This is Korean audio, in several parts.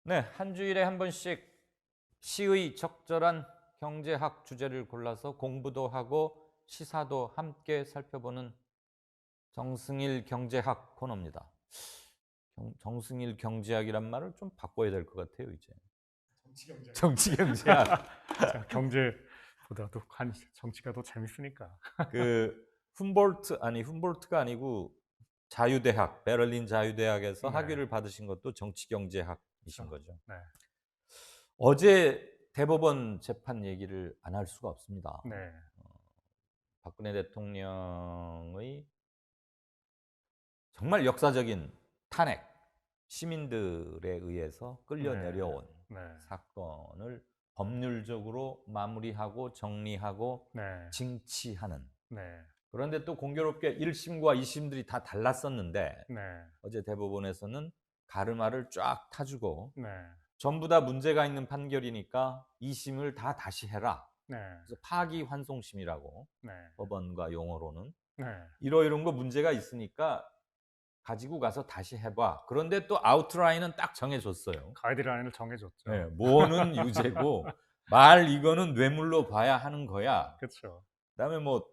네, 한 주일에 한 번씩 시의 적절한 경제학 주제를 골라서 공부도 하고 시사도 함께 살펴보는 정승일 경제학 코너입니다. 정승일 경제학이란 말을 좀 바꿔야 될 것 같아요, 이제. 정치 경제학. 정치 경제학. 자, 경제보다도 정치가 더 재밌으니까. 그 훔볼트가 아니고 자유대학, 베를린 자유대학에서 네, 학위를 받으신 것도 정치 경제학이신 그렇죠. 거죠. 네, 어제 대법원 재판 얘기를 안 할 수가 없습니다. 네, 박근혜 대통령의 정말 역사적인 탄핵, 시민들에 의해서 끌려 네, 내려온 네, 사건을 법률적으로 마무리하고 정리하고 네, 징치하는. 네, 그런데 또 공교롭게 1심과 2심들이 다 달랐었는데 네, 어제 대법원에서는 가르마를 쫙 타주고 네, 전부 다 문제가 있는 판결이니까 2심을 다 다시 해라. 네, 그래서 파기환송심이라고 네, 법원과 용어로는 네. 이런 거 문제가 있으니까 가지고 가서 다시 해봐. 그런데 또 아웃라인은 딱 정해줬어요. 가이드라인을 정해줬죠. 네, 뭐는 유죄고 말 이거는 뇌물로 봐야 하는 거야. 그렇죠. 그다음에 뭐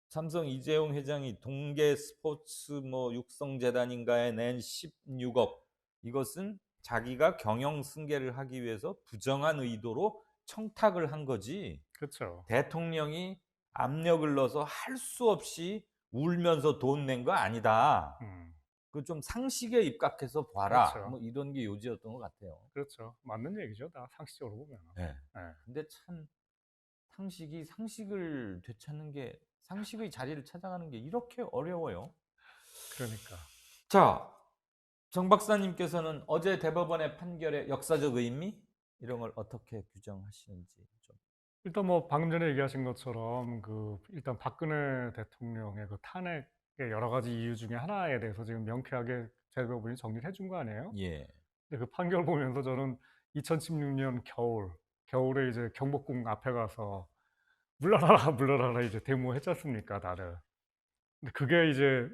삼성 이재용 회장이 동계 스포츠 뭐 육성재단인가에 낸 16억, 이것은 자기가 경영 승계를 하기 위해서 부정한 의도로 청탁을 한 거지 그렇죠. 대통령이 압력을 넣어서 할 수 없이 울면서 돈 낸 거 아니다. 음, 그 좀 상식에 입각해서 봐라. 그렇죠. 뭐 이런 게 요지였던 것 같아요. 그렇죠. 맞는 얘기죠. 다 상식적으로 보면. 네. 네, 근데 참 상식을 되찾는 게, 상식의 자리를 찾아가는 게 이렇게 어려워요. 그러니까. 자, 정 박사님께서는 어제 대법원의 판결의 역사적 의미 이런 걸 어떻게 규정하시는지 좀. 일단 뭐 방금 전에 얘기하신 것처럼 일단 박근혜 대통령의 그 탄핵의 여러 가지 이유 중에 하나에 대해서 지금 명쾌하게 대법원이 정리를 해준 거 아니에요? 예. 근데 그 판결 보면서 저는 2016년 겨울에 이제 경복궁 앞에 가서 물러나라 물러나라 이제 데모했지 않습니까, 다들. 근데 그게 이제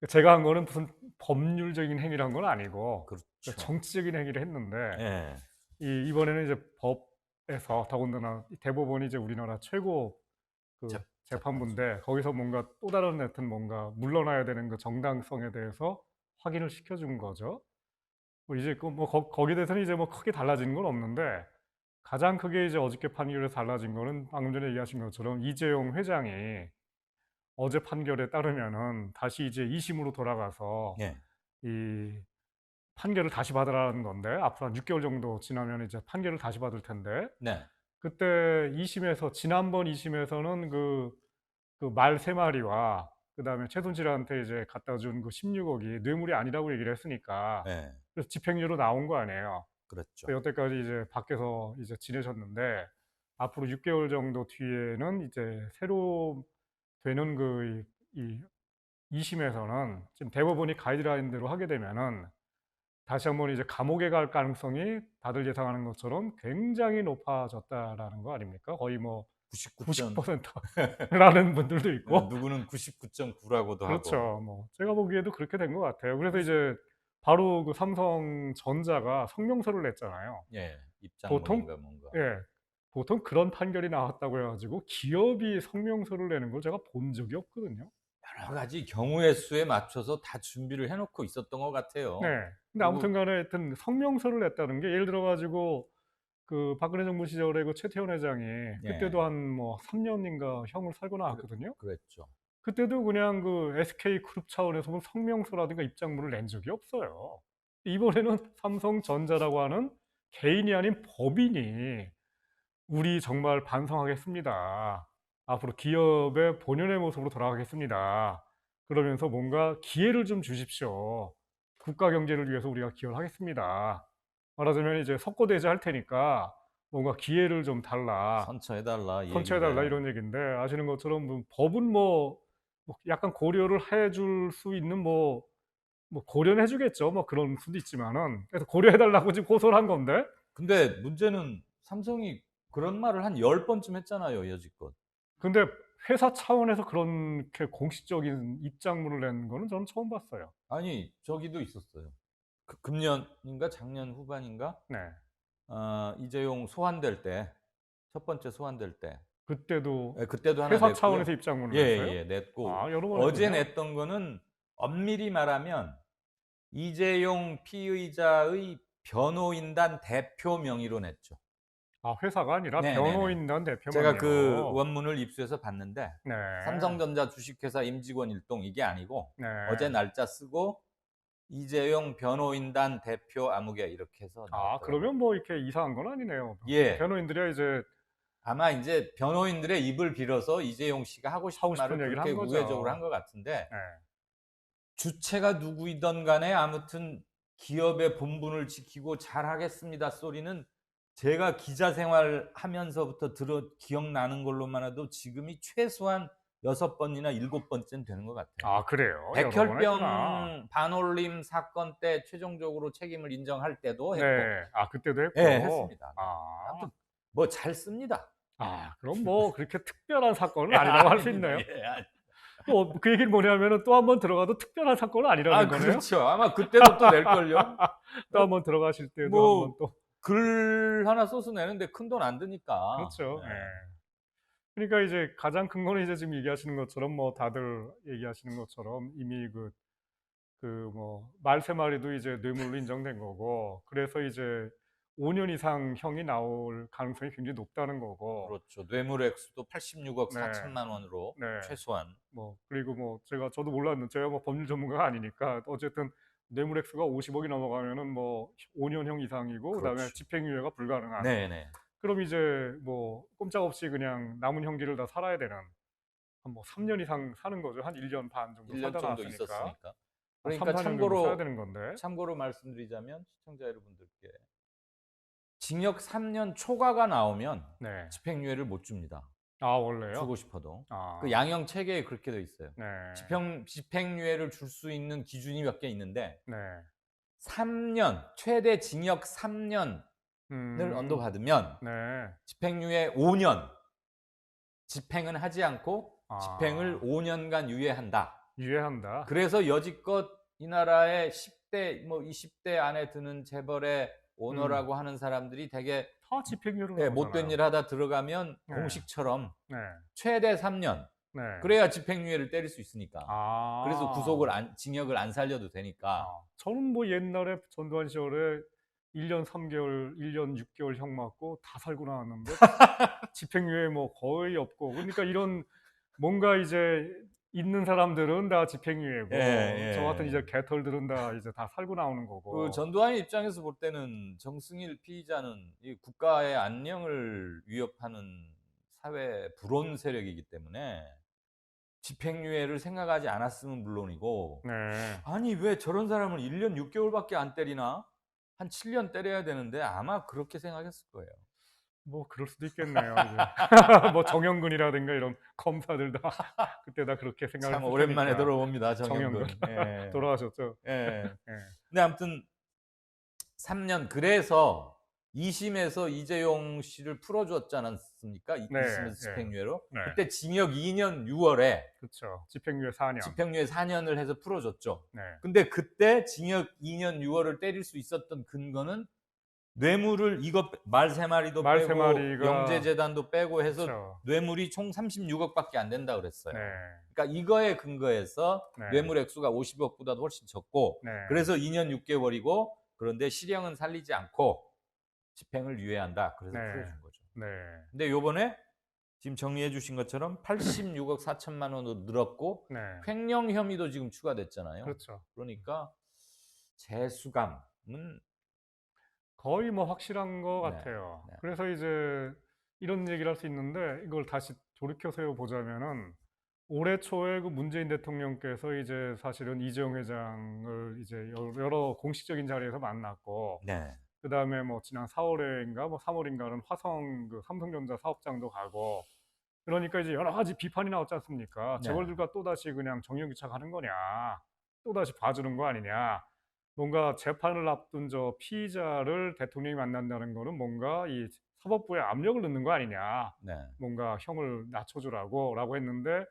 제가 한 거는 무슨 법률적인 행위를 한 건 아니고 그렇죠. 정치적인 행위를 했는데 예. 이번에는 이제 법에서 더군다나 이 대법원이 이제 우리나라 최고 그 재판소. 재판부인데 거기서 뭔가 또 다른 하여튼 뭔가 물러나야 되는 그 정당성에 대해서 확인을 시켜준 거죠. 뭐 이제 거기에 대해서는 이제 뭐 크게 달라지는 건 없는데 가장 크게 이제 어저께 판결에서 달라진 거는 방금 전에 얘기하신 것처럼 이재용 회장이 어제 판결에 따르면은 다시 이제 2심으로 돌아가서 예. 이 판결을 다시 받으라는 건데 앞으로 한 6개월 정도 지나면 이제 판결을 다시 받을 텐데 네. 그때 2심에서 지난번 2심에서는 그 말 3마리와 그다음에 최순실한테 이제 갖다 준 그 16억이 뇌물이 아니라고 얘기를 했으니까 예. 그래서 집행유예로 나온 거 아니에요. 그렇죠. 그래서 여태까지 이제 밖에서 이제 지내셨는데 앞으로 6개월 정도 뒤에는 이제 새로 되는 이 2심에서는 지금 대법원이 가이드라인대로 하게 되면은 다시 한번 이제 감옥에 갈 가능성이 다들 예상하는 것처럼 굉장히 높아졌다라는 거 아닙니까? 거의 뭐 99점. 90%라는 분들도 있고 누구는 99.9라고도 하고. 그렇죠. 뭐 제가 보기에도 그렇게 된 것 같아요. 그래서 이제 바로 그 삼성전자가 성명서를 냈잖아요. 예. 보통 입장문인가 뭔가. 예. 보통 그런 판결이 나왔다고 해 가지고 기업이 성명서를 내는 걸 제가 본 적이 없거든요. 여러 가지 경우의 수에 맞춰서 다 준비를 해 놓고 있었던 것 네. 같아요. 근데 그리고 아무튼 간에 하여튼 성명서를 냈다는 게 예를 들어 가지고 그 박근혜 정부 시절에 그 최태원 회장이 예. 그때도 한 뭐 3 년인가 형을 살고 그랬 나왔거든요. 그랬죠. 그때도 그냥 그 SK그룹 차원에서 뭐 성명서라든가 입장문을 낸 적이 없어요. 이번에는 삼성전자라고 하는 개인이 아닌 법인이 "우리 정말 반성하겠습니다. 앞으로 기업의 본연의 모습으로 돌아가겠습니다." 그러면서 뭔가 "기회를 좀 주십시오. 국가 경제를 위해서 우리가 기여를 하겠습니다." 말하자면 이제 "석고대죄할 테니까 뭔가 기회를 좀 달라. "선처해 달라." 이 선처해 달라." 얘긴데 이런 얘기인데 아시는 것처럼 법은 뭐 약간 고려를 해줄 수 있는 뭐 고려는 해 주겠죠. 뭐 그런 수도 있지만은 그래서 고려해 달라고 지금 고소를 한 건데 근데 문제는 삼성이 그런 말을 한 10 번쯤 했잖아요, 여지껏. 근데 회사 차원에서 그렇게 공식적인 입장문을 낸 거는 저는 처음 봤어요. 아니 저기도 있었어요. 금년인가 작년 후반인가 네. 이재용 소환될 때 첫 번째 소환될 때 그때도 그때도 하나 회사 냈고요. 차원에서 입장문을 냈어요? 예, 냈고 아, 여러 번 어제 했군요. 냈던 거는 엄밀히 말하면 이재용 피의자의 변호인단 대표 명의로 냈죠. 아, 회사가 아니라 네네네. 변호인단 대표 제가 그 명의로. 원문을 입수해서 봤는데 네. 삼성전자 주식회사 임직원 일동 이게 아니고 네. 어제 날짜 쓰고 이재용 변호인단 대표 아무개 이렇게 해서 아, 나왔더라고요. 그러면 뭐 이렇게 이상한 건 아니네요. 예. 변호인들이 이제 아마 이제 변호인들의 입을 빌어서 이재용 씨가 하고 싶은 하고 싶은 말을 얘기를 그렇게 한 거죠. 우회적으로 한 것 같은데 네. 주체가 누구이든 간에 아무튼 기업의 본분을 지키고 잘하겠습니다 소리는 제가 기자 생활하면서부터 기억나는 걸로만 해도 지금이 최소한 6번이나 7번째는 되는 것 같아요. 아, 그래요? 여러 번 했구나. 백혈병 반올림 사건 때 최종적으로 책임을 인정할 때도 했고 네. 아, 그때도 했고. 예, 했습니다. 아. 아무튼 뭐 잘 씁니다. 아, 그럼 뭐 그렇게 특별한 사건은 아니라고 할 수 있네요. 예, 또 그 얘기는 뭐냐면은 또 한 번 들어가도 특별한 사건은 아니라는 거네요. 그렇죠. 아마 그때도 또 낼걸요. 또 한 번 들어가실 때도 뭐 한 번 또. 글 하나 써서 내는데 큰 돈 안 드니까. 그렇죠. 네. 예. 그러니까 이제 가장 큰 거는 이제 지금 얘기하시는 것처럼 뭐 다들 얘기하시는 것처럼 이미 그 뭐 말 3마리도 이제 뇌물로 인정된 거고, 그래서 이제 5년 이상 형이 나올 가능성이 굉장히 높다는 거고. 그렇죠. 뇌물 액수도 86억 네. 4천만 원으로 네. 최소한. 뭐 그리고 뭐 저도 몰랐는데, 제가 뭐 법률 전문가가 아니니까 어쨌든 뇌물 액수가 50억이 넘어가면은 뭐 5년형 이상이고 그다음에 그렇죠. 집행유예가 불가능한. 네네. 그럼 이제 뭐 꼼짝없이 그냥 남은 형기를 다 살아야 되는, 한 뭐 3년 이상 사는 거죠. 한 1년 반 정도 1년 살다 정도 나왔으니까. 있었으니까. 한 3, 그러니까 4년 정도 써야 되는 건데. 참고로 말씀드리자면 시청자 여러분들께 징역 3년 초과가 나오면 네. 집행유예를 못 줍니다. 아, 원래요? 주고 싶어도. 아. 그 양형 체계에 그렇게 돼 있어요. 네. 집행유예를 줄 수 있는 기준이 몇 개 있는데 네. 3년, 최대 징역 3년을 언도받으면 네. 집행유예 5년, 집행은 하지 않고 아. 집행을 5년간 유예한다. 유예한다. 그래서 여지껏 이 나라의 10대, 뭐 20대 안에 드는 재벌의 오너라고 하는 사람들이 되게 다 집행유예로 네, 나오잖아요. 못된 일 하다 들어가면 네. 공식처럼 네. 최대 3년. 네. 그래야 집행유예를 때릴 수 있으니까. 아. 그래서 징역을 안 살려도 되니까. 아, 저는 뭐 옛날에 전두환 시절에 1년 3개월, 1년 6개월 형 맞고 다 살고 나왔는데 집행유예 뭐 거의 없고, 그러니까 이런 뭔가 이제 있는 사람들은 다 집행유예고, 예, 예. 저 같은 이제 개털들은 다 이제 다 살고 나오는 거고. 그 전두환 입장에서 볼 때는 정승일 피의자는 이 국가의 안녕을 위협하는 사회 불온 세력이기 때문에 집행유예를 생각하지 않았으면 물론이고 네. 아니 왜 저런 사람을 1년 6개월밖에 안 때리나? 한 7년 때려야 되는데 아마 그렇게 생각했을 거예요. 뭐 그럴 수도 있겠네요. 이제. 뭐 정영근이라든가 이런 검사들 다 그때 다 그렇게 생각을 참 오랜만에 했으니까. 들어봅니다. 정영근. 예. 돌아가셨죠. 예. 예. 근데 아무튼 3년 그래서 2심에서 이재용 씨를 풀어줬지 않았습니까? 네, 2심에서 집행유예로. 네. 그때 징역 2년 6월에 그렇죠. 집행유예 4년. 집행유예 4년을 해서 풀어줬죠. 네. 근데 그때 징역 2년 6월을 때릴 수 있었던 근거는 뇌물을 이거 말 3마리도 말 빼고 3마리가 영재재단도 빼고 해서 그렇죠. 뇌물이 총 36억밖에 안 된다 그랬어요. 네. 그러니까 이거에 근거해서 네. 뇌물 액수가 50억보다도 훨씬 적고 네. 그래서 2년 6개월이고 그런데 실형은 살리지 않고 집행을 유예한다. 그래서 네. 풀어준 거죠. 네. 근데 요번에 지금 정리해 주신 것처럼 86억 4천만 원으로 늘었고 네. 횡령 혐의도 지금 추가됐잖아요. 그렇죠. 그러니까 재수감은 거의 뭐 확실한 것 네. 같아요. 네. 그래서 이제 이런 얘기를 할 수 있는데, 이걸 다시 돌이켜 세워 보자면은 올해 초에 그 문재인 대통령께서 이제 사실은 이재용 회장을 이제 여러 공식적인 자리에서 만났고, 네. 그 다음에 뭐 지난 4월인가 뭐 3월인가는 화성 그 삼성전자 사업장도 가고, 그러니까 이제 여러 가지 비판이 나왔지 않습니까? 네. 재벌들과 또다시 그냥 정경유착하는 거냐, 또다시 봐주는 거 아니냐, 뭔가 재판을 앞둔 저 피의자를 대통령이 만난다는 거는 뭔가 이 사법부에 압력을 넣는 거 아니냐, 네. 뭔가 형을 낮춰주라고 했는데,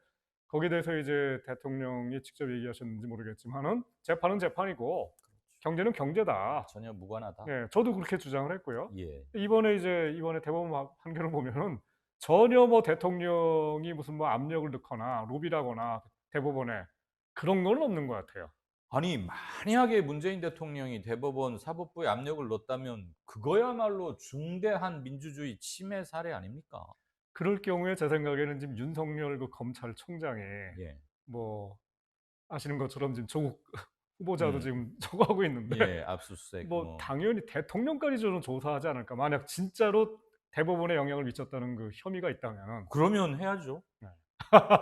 거기에 대해서 이제 대통령이 직접 얘기하셨는지 모르겠지만은 재판은 재판이고 경제는 경제다. 전혀 무관하다. 네, 저도 그렇게 주장을 했고요. 예. 이번에 대법원 판결을 보면은 전혀 뭐 대통령이 무슨 뭐 압력을 넣거나 로비라거나 대법원에 그런 건 없는 것 같아요. 아니 만약에 문재인 대통령이 대법원 사법부에 압력을 넣었다면 그거야말로 중대한 민주주의 침해 사례 아닙니까? 그럴 경우에 제 생각에는 지금 윤석열 그 검찰총장이 예. 뭐 아시는 것처럼 지금 조국 후보자도 음. 지금 저거 하고 있는데 예. 압수수색 뭐 뭐. 당연히 대통령까지 저는 조사하지 않을까. 만약 진짜로 대법원에 영향을 미쳤다는 그 혐의가 있다면은. 그러면 해야죠. 네.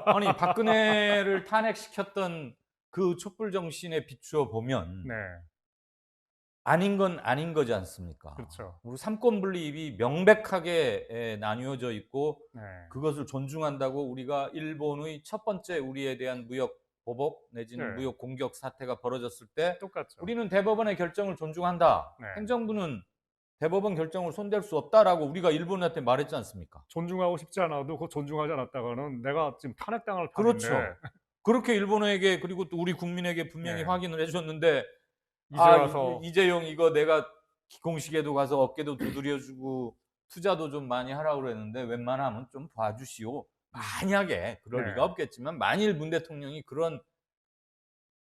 아니 박근혜를 탄핵시켰던 그 촛불 정신에 비추어 보면 네. 아닌 건 아닌 거지 않습니까? 그렇죠. 우리 삼권 분립이 명백하게 나뉘어져 있고 네. 그것을 존중한다고 우리가 일본의 첫 번째 우리에 대한 무역 보복 내지는 네. 무역 공격 사태가 벌어졌을 때 똑같죠. 우리는 대법원의 결정을 존중한다. 네. 행정부는 대법원 결정을 손댈 수 없다라고 우리가 일본한테 말했지 않습니까? 존중하고 싶지 않아도 그거 존중하지 않았다가는 내가 지금 탄핵당할 판인데 그렇죠. 그렇게 일본에게 그리고 또 우리 국민에게 분명히 네. 확인을 해 줬는데 이제 아 와서 이재용 이거 내가 기공식에도 가서 어깨도 두드려 주고 투자도 좀 많이 하라고 그랬는데 웬만하면 좀 봐 주시오. 만약에 그럴 네. 리가 없겠지만 만일 문 대통령이 그런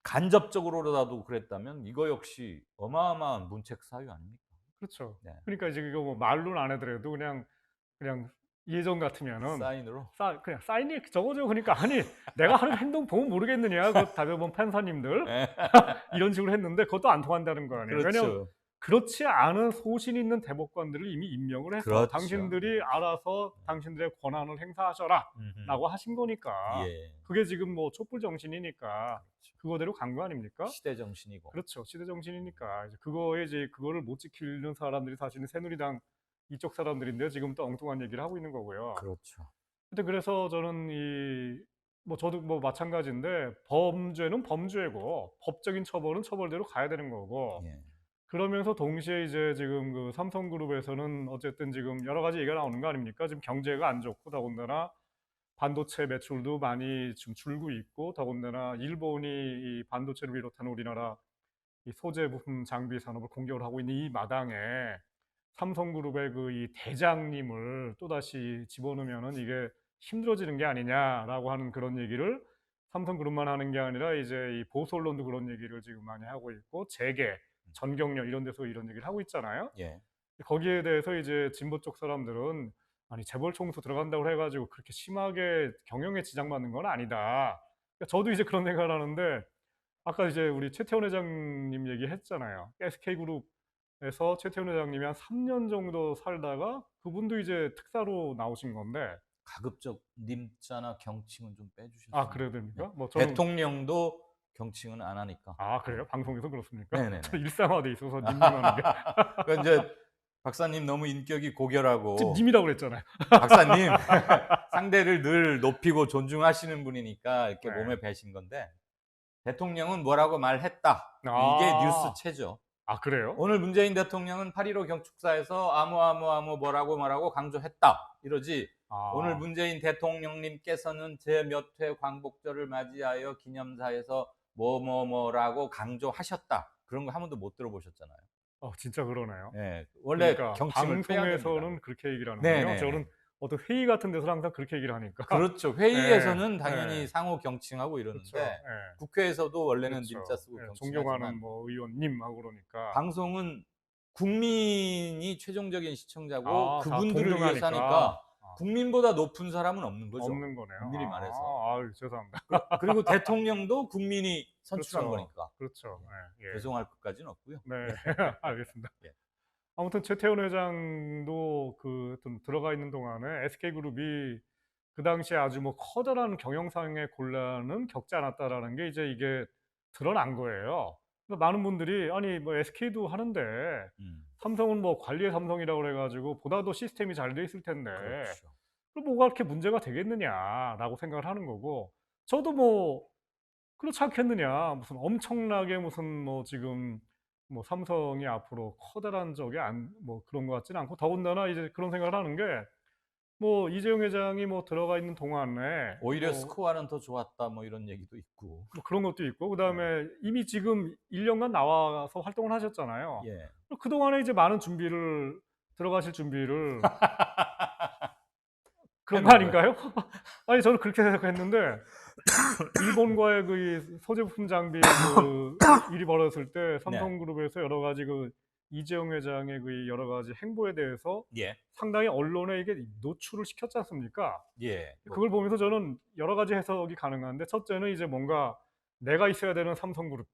간접적으로라도 그랬다면 이거 역시 어마어마한 문책 사유 아닙니까? 그렇죠. 네. 그러니까 이제 이거 뭐 말로는 안 하더라도 그냥 예전 같으면은 사인으로. 그냥 사인이 저거죠. 그러니까 아니 내가 하는 행동 보면 모르겠느냐. 그 대법원 판사님들 예. 이런 식으로 했는데 그것도 안 통한다는 거 아니에요. 왜냐면 그렇죠. 그렇지 않은 소신 있는 대법관들을 이미 임명을 해서 그렇죠. 당신들이 알아서 당신들의 권한을 행사하셔라 음흠. 라고 하신 거니까 예. 그게 지금 뭐 촛불 정신이니까 그렇죠. 그거대로 간 거 아닙니까? 시대 정신이고. 그렇죠. 시대 정신이니까 이제 그거를 못 지키는 사람들이 사실은 새누리당 이쪽 사람들인데 지금 또 엉뚱한 얘기를 하고 있는 거고요. 그렇죠. 근데 그래서 저는 저도 뭐 마찬가지인데 범죄는 범죄고 법적인 처벌은 처벌대로 가야 되는 거고 예. 그러면서 동시에 이제 지금 그 삼성그룹에서는 어쨌든 지금 여러 가지 얘기가 나오는 거 아닙니까? 지금 경제가 안 좋고 더군다나 반도체 매출도 많이 좀 줄고 있고 더군다나 일본이 이 반도체를 비롯한 우리나라 이 소재 부품 장비 산업을 공격을 하고 있는 이 마당에 삼성그룹의 그 이 대장님을 또다시 집어넣으면은 이게 힘들어지는 게 아니냐라고 하는 그런 얘기를 삼성그룹만 하는 게 아니라 이제 이 보수 언론도 그런 얘기를 지금 많이 하고 있고 재계, 전경련 이런 데서 이런 얘기를 하고 있잖아요. 예. 거기에 대해서 이제 진보 쪽 사람들은 아니 재벌 총수 들어간다고 해가지고 그렇게 심하게 경영에 지장받는 건 아니다. 그러니까 저도 이제 그런 생각을 하는데 아까 이제 우리 최태원 회장님 얘기했잖아요. SK그룹에서 최태원 회장님이 한 3년 정도 살다가 그분도 이제 특사로 나오신 건데 가급적 님자나 경칭은 좀 빼주셨으면. 아 그래야 네. 됩니까? 뭐 저는 대통령도 경칭은 안 하니까. 아 그래요? 방송에서 그렇습니까? 네네네. 저 일상화돼 있어서 님님하는 게 그러니까 이제 박사님 너무 인격이 지금 고결하고 님이라고 그랬잖아요. 박사님 상대를 늘 높이고 존중하시는 분이니까 이렇게 네. 몸에 배신 건데 대통령은 뭐라고 말했다. 이게 아. 뉴스체죠. 아 그래요? 오늘 문재인 대통령은 8.15 경축사에서 아무 뭐라고 강조했다. 이러지. 아. 오늘 문재인 대통령님께서는 제 몇 회 광복절을 맞이하여 기념사에서 뭐라고 강조하셨다. 그런 거 한 번도 못 들어보셨잖아요. 진짜 그러네요. 예. 원래 그러니까 경칭을 빼야 됩니다. 방송에서는 그렇게 얘기를 하는군요. 네네. 저는 어떤 회의 같은 데서 항상 그렇게 얘기를 하니까. 그렇죠. 회의에서는 네, 당연히 네. 상호 경칭하고 그렇죠. 이러는데 예. 국회에서도 원래는 그렇죠. 님자 쓰고 예, 경칭하지만 존경하는 뭐 의원님 하고 그러니까. 방송은 국민이 최종적인 시청자고 다 그분들을 위해서 동등하니까. 하니까 국민보다 높은 사람은 없는 거죠. 없는 거네요. 엄밀히 말해서. 아유, 죄송합니다. 그리고 대통령도 국민이 선출한 그렇죠. 거니까 그렇죠. 예, 예. 죄송할 것까지는 없고요. 네, 알겠습니다. 예. 아무튼 최태원 회장도 좀 들어가 있는 동안에 SK그룹이 그 당시에 아주 뭐 커다란 경영상의 곤란은 겪지 않았다라는 게 이제 이게 드러난 거예요. 그래서 많은 분들이 아니 뭐 SK도 하는데 삼성은 뭐 관리의 삼성이라고 그래가지고 보다 더 시스템이 잘 돼 있을 텐데 그렇죠. 그럼 뭐가 그렇게 문제가 되겠느냐라고 생각을 하는 거고 저도 뭐 그렇지 않겠느냐 무슨 엄청나게 무슨 뭐 지금 뭐 삼성이 앞으로 커다란 적이 뭐 그런 것 같지는 않고 더군다나 이제 그런 생각을 하는 게 뭐 이재용 회장이 뭐 들어가 있는 동안에 오히려 뭐 스코어는 더 좋았다 뭐 이런 얘기도 있고. 뭐 그런 것도 있고 네. 그다음에 이미 지금 1 년간 나와서 활동을 하셨잖아요. 예. 그동안에 이제 많은 준비를 들어가실 준비를 그런 거 해놓은 거예요. 아닌가요? 아니 저는 그렇게 생각했는데 일본과의 그 이 소지부품 장비 그 일이 벌어졌을 때 네. 삼성그룹에서 여러 가지 그 이재용 회장의 그 여러 가지 행보에 대해서 예. 상당히 언론에 이게 노출을 시켰지 않습니까? 예. 뭐 그걸 보면서 저는 여러 가지 해석이 가능한데 첫째는 이제 뭔가 내가 있어야 되는 삼성그룹.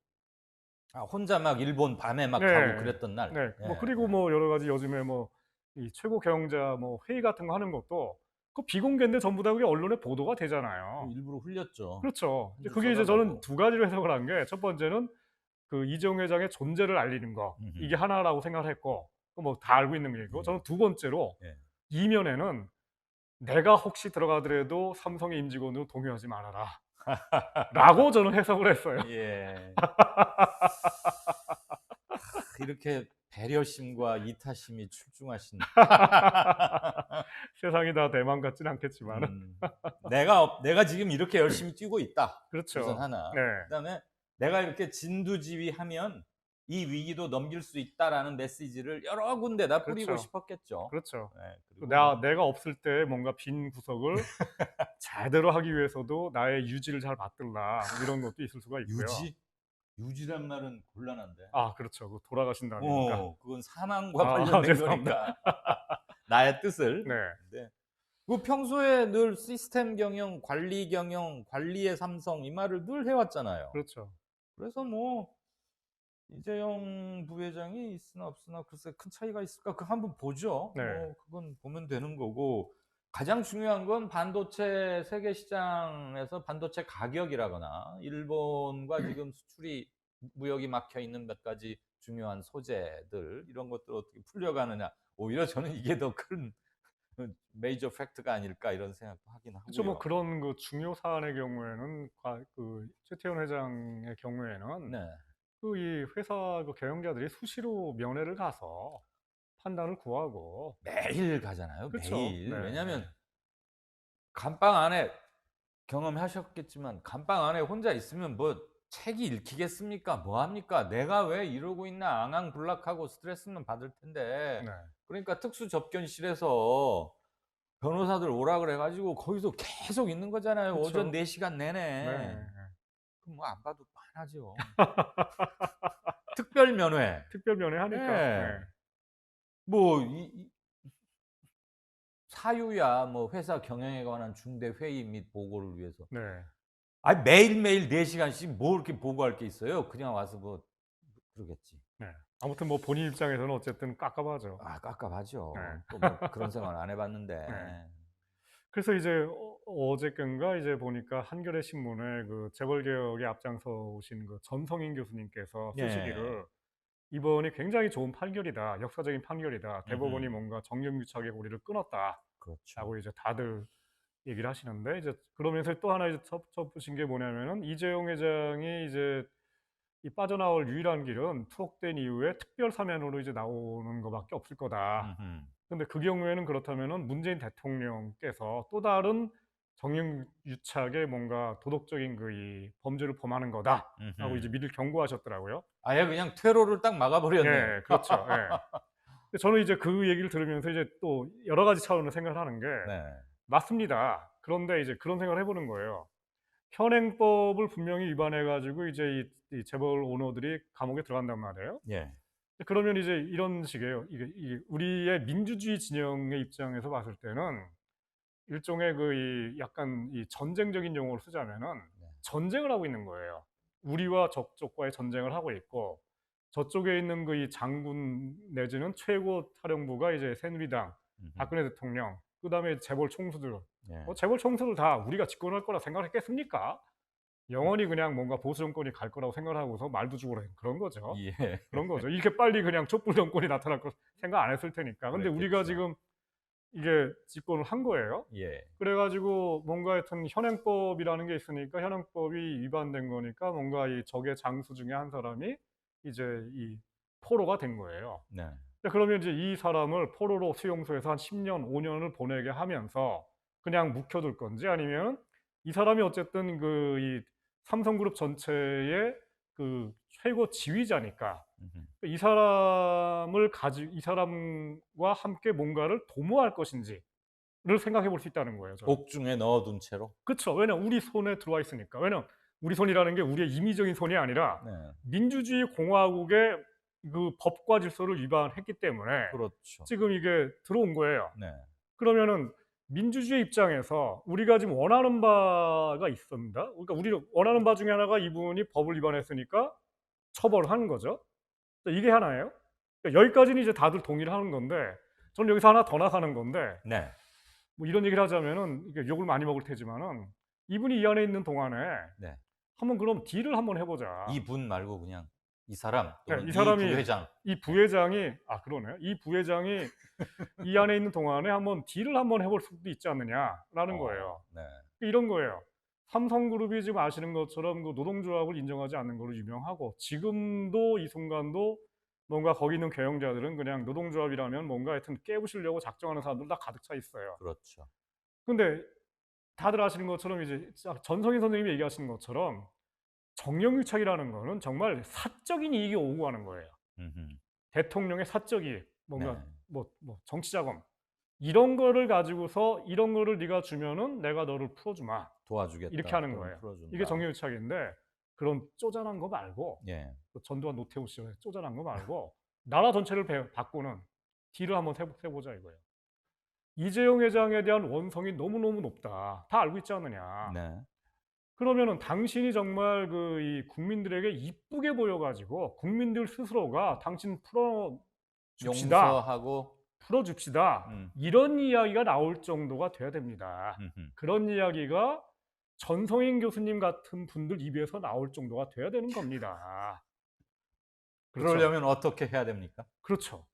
혼자 막 일본 밤에 막 가고 네. 그랬던 날. 네. 예. 뭐 그리고 뭐 여러 가지 요즘에 뭐 이 최고 경영자 뭐 회의 같은 거 하는 것도 그 비공개인데 전부 다 그게 언론에 보도가 되잖아요. 일부러 흘렸죠. 그렇죠. 이제 한 줄 그게 이제 써달라고. 저는 두 가지로 해석을 한 게 첫 번째는 그 이재용 회장의 존재를 알리는 거 이게 하나라고 생각을 했고 뭐 다 알고 있는 얘기고 저는 두 번째로 예. 이면에는 내가 혹시 들어가더라도 삼성의 임직원으로 동요하지 말아라 라고 저는 해석을 했어요. 예. 이렇게 배려심과 이타심이 출중하신. 세상이 다 대만 같진 않겠지만은 음. 내가 지금 이렇게 열심히 뛰고 있다. 그렇죠. 우선 하나. 네. 그다음에 내가 이렇게 진두지휘하면 이 위기도 넘길 수 있다라는 메시지를 여러 군데다 뿌리고 그렇죠. 싶었겠죠. 그렇죠. 네, 또 그리고 뭐 내가 없을 때 뭔가 빈 구석을 제대로 하기 위해서도 나의 유지를 잘 받들라 이런 것도 있을 수가 있고요. 유지란 말은 곤란한데. 아 그렇죠. 그 돌아가신다니까. 그건 사망과 아 관련된 죄송합니다. 거니까. 나의 뜻을. 네. 네. 그 평소에 늘 시스템 경영, 관리 경영, 관리의 삼성 이 말을 늘 해왔잖아요. 그렇죠. 그래서 뭐 이재용 부회장이 있으나 없으나 글쎄 큰 차이가 있을까? 그 한번 보죠. 네. 뭐 그건 보면 되는 거고 가장 중요한 건 반도체 세계 시장에서 반도체 가격이라거나 일본과 지금 수출이 무역이 막혀 있는 몇 가지 중요한 소재들 이런 것들을 어떻게 풀려가느냐. 오히려 저는 이게 더 큰 메이저 팩트가 아닐까 이런 생각도 하긴 그렇죠. 뭐 하고요. 그런 그 중요 사안의 경우에는 그 최태원 회장의 경우에는 네. 그 이 회사 그 경영자들이 수시로 면회를 가서 판단을 구하고 매일 가잖아요. 그렇죠. 매일. 네. 왜냐하면 감방 안에 경험하셨겠지만 감방 안에 혼자 있으면 뭐 책이 읽히겠습니까? 뭐 합니까? 내가 왜 이러고 있나 앙앙불락하고 스트레스는 받을 텐데. 네. 그러니까 특수 접견실에서 변호사들 오라 그래 가지고 거기서 계속 있는 거잖아요. 그쵸. 오전 4시간 내내. 네. 그럼 뭐 안 봐도 뻔하죠. 특별 면회. 특별 면회하니까. 예. 네. 뭐 사유야 뭐 회사 경영에 관한 중대 회의 및 보고를 위해서. 네. 아니 매일매일 4시간씩 뭐 이렇게 보고할 게 있어요. 그냥 와서 뭐 그러겠지. 네. 아무튼 뭐 본인 입장에서는 어쨌든 깝깝하죠. 깝깝하죠. 네. 또 뭐 그런 생활 안 해 봤는데. 네. 그래서 이제 어저껜가 이제 보니까 한겨레 신문에 그 재벌 개혁에 앞장서 오신 그 전성인 교수님께서 예. 쓰시기를 "이번이 굉장히 좋은 판결이다. 역사적인 판결이다. 대법원이 음흠. 뭔가 정경유착의 고리를 끊었다."라고 그렇죠. 이제 다들 얘기를 하시는데 이제 그러면서 또 하나 이제 덧붙인 게 뭐냐면은 이재용 회장이 이제 이 빠져나올 유일한 길은 투옥된 이후에 특별 사면으로 이제 나오는 거밖에 없을 거다. 음흠. 근데 그 경우에는 그렇다면은 문재인 대통령께서 또 다른 정경유착의 뭔가 도덕적인 그 이 범죄를 범하는 거다라고 이제 음흠. 미리 경고하셨더라고요. 아예 그냥 퇴로를 딱 막아 버렸네요. 예, 그렇죠. 예. 근데 저는 이제 그 얘기를 들으면서 이제 또 여러 가지 차원으로 생각을 하는 게 네. 맞습니다. 그런데 이제 그런 생각을 해보는 거예요. 현행법을 분명히 위반해 가지고 이제 이 재벌 오너들이 감옥에 들어간단 말이에요. 예. 그러면 이제 이런 식이에요. 이게 우리의 민주주의 진영의 입장에서 봤을 때는 일종의 그 이 약간 이 전쟁적인 용어를 쓰자면은 네. 전쟁을 하고 있는 거예요. 우리와 저쪽과의 전쟁을 하고 있고 저쪽에 있는 그 이 장군 내지는 최고 사령부가 이제 새누리당 음흠. 박근혜 대통령 그다음에 재벌 총수들 예. 재벌 총수들 다 우리가 집권할 거라 생각했겠습니까? 영원히 그냥 뭔가 보수 정권이 갈 거라고 생각을 하고서 말도 주고 그런 거죠. 예. 그런 거죠. 이렇게 빨리 그냥 촛불 정권이 나타날 거 생각 안 했을 테니까. 근데 우리가 그랬겠죠. 지금 이게 집권을 한 거예요. 예. 그래 가지고 뭔가 하여튼 현행법이라는 게 있으니까 현행법이 위반된 거니까 뭔가 이 적의 장수 중에 한 사람이 이제 이 포로가 된 거예요. 네. 그러면 이제 이 사람을 포로로 수용소에서 한 10년, 5년을 보내게 하면서 그냥 묵혀둘 건지 아니면 이 사람이 어쨌든 그 이 삼성그룹 전체의 그 최고 지휘자니까 음흠. 이 사람과 함께 뭔가를 도모할 것인지를 생각해 볼 수 있다는 거예요, 저는. 옥중에 넣어둔 채로. 그쵸. 왜냐면 우리 손에 들어와 있으니까. 왜냐면 우리 손이라는 게 우리의 임의적인 손이 아니라 네, 민주주의 공화국의 그 법과 질서를 위반했기 때문에 그렇죠. 지금 이게 들어온 거예요. 네, 그러면은 민주주의 입장에서 우리가 지금 원하는 바가 있습니다. 그러니까 우리가 원하는 바 중에 하나가 이분이 법을 위반했으니까 처벌하는 거죠. 이게 하나예요. 그러니까 여기까지는 이제 다들 동의를 하는 건데 저는 여기서 하나 더 나가는 건데 네, 뭐 이런 얘기를 하자면은 이게 욕을 많이 먹을 테지만은 이분이 이 안에 있는 동안에 네. 한번 그럼 딜을 한번 해보자. 이분 말고 그냥 이 사람 네, 또는 이 이 사람이 부회장. 이 부회장이 그러네요. 이 부회장이 이 안에 있는 동안에 한번 딜을 한번 해볼 수도 있지 않느냐라는 거예요. 네, 이런 거예요. 삼성그룹이 지금 아시는 것처럼 그 노동조합을 인정하지 않는 걸로 유명하고 지금도 이 순간도 뭔가 거기 있는 경영자들은 그냥 노동조합이라면 뭔가 하여튼 깨부시려고 작정하는 사람들 다 가득 차 있어요. 그렇죠. 근데 다들 아시는 것처럼 이제 전성희 선생님이 얘기하시는 것처럼 정령유착이라는 거는 정말 사적인 이익이 오고 가는 거예요. 음흠. 대통령의 사적 이익, 뭔가 네, 뭐 정치자금 이런 거를 가지고서 이런 거를 네가 주면은 내가 너를 풀어주마 도와주겠다. 이렇게 하는 또는 거예요. 풀어준다. 이게 정령유착인데 그런 쪼잔한 거 말고 예, 전두환 노태우 시절에 쪼잔한 거 말고 나라 전체를 바꾸는 딜을 한번 세보자 이거예요. 이재용 회장에 대한 원성이 너무너무 높다. 다 알고 있지 않느냐. 네, 그러면은 당신이 정말 그 이 국민들에게 이쁘게 보여가지고 국민들 스스로가 당신 풀어줍시다. 용서하고. 풀어줍시다. 음, 이런 이야기가 나올 정도가 돼야 됩니다. 음흠. 그런 이야기가 전성인 교수님 같은 분들 입에서 나올 정도가 돼야 되는 겁니다. 그렇죠. 그러려면 어떻게 해야 됩니까? 그렇죠.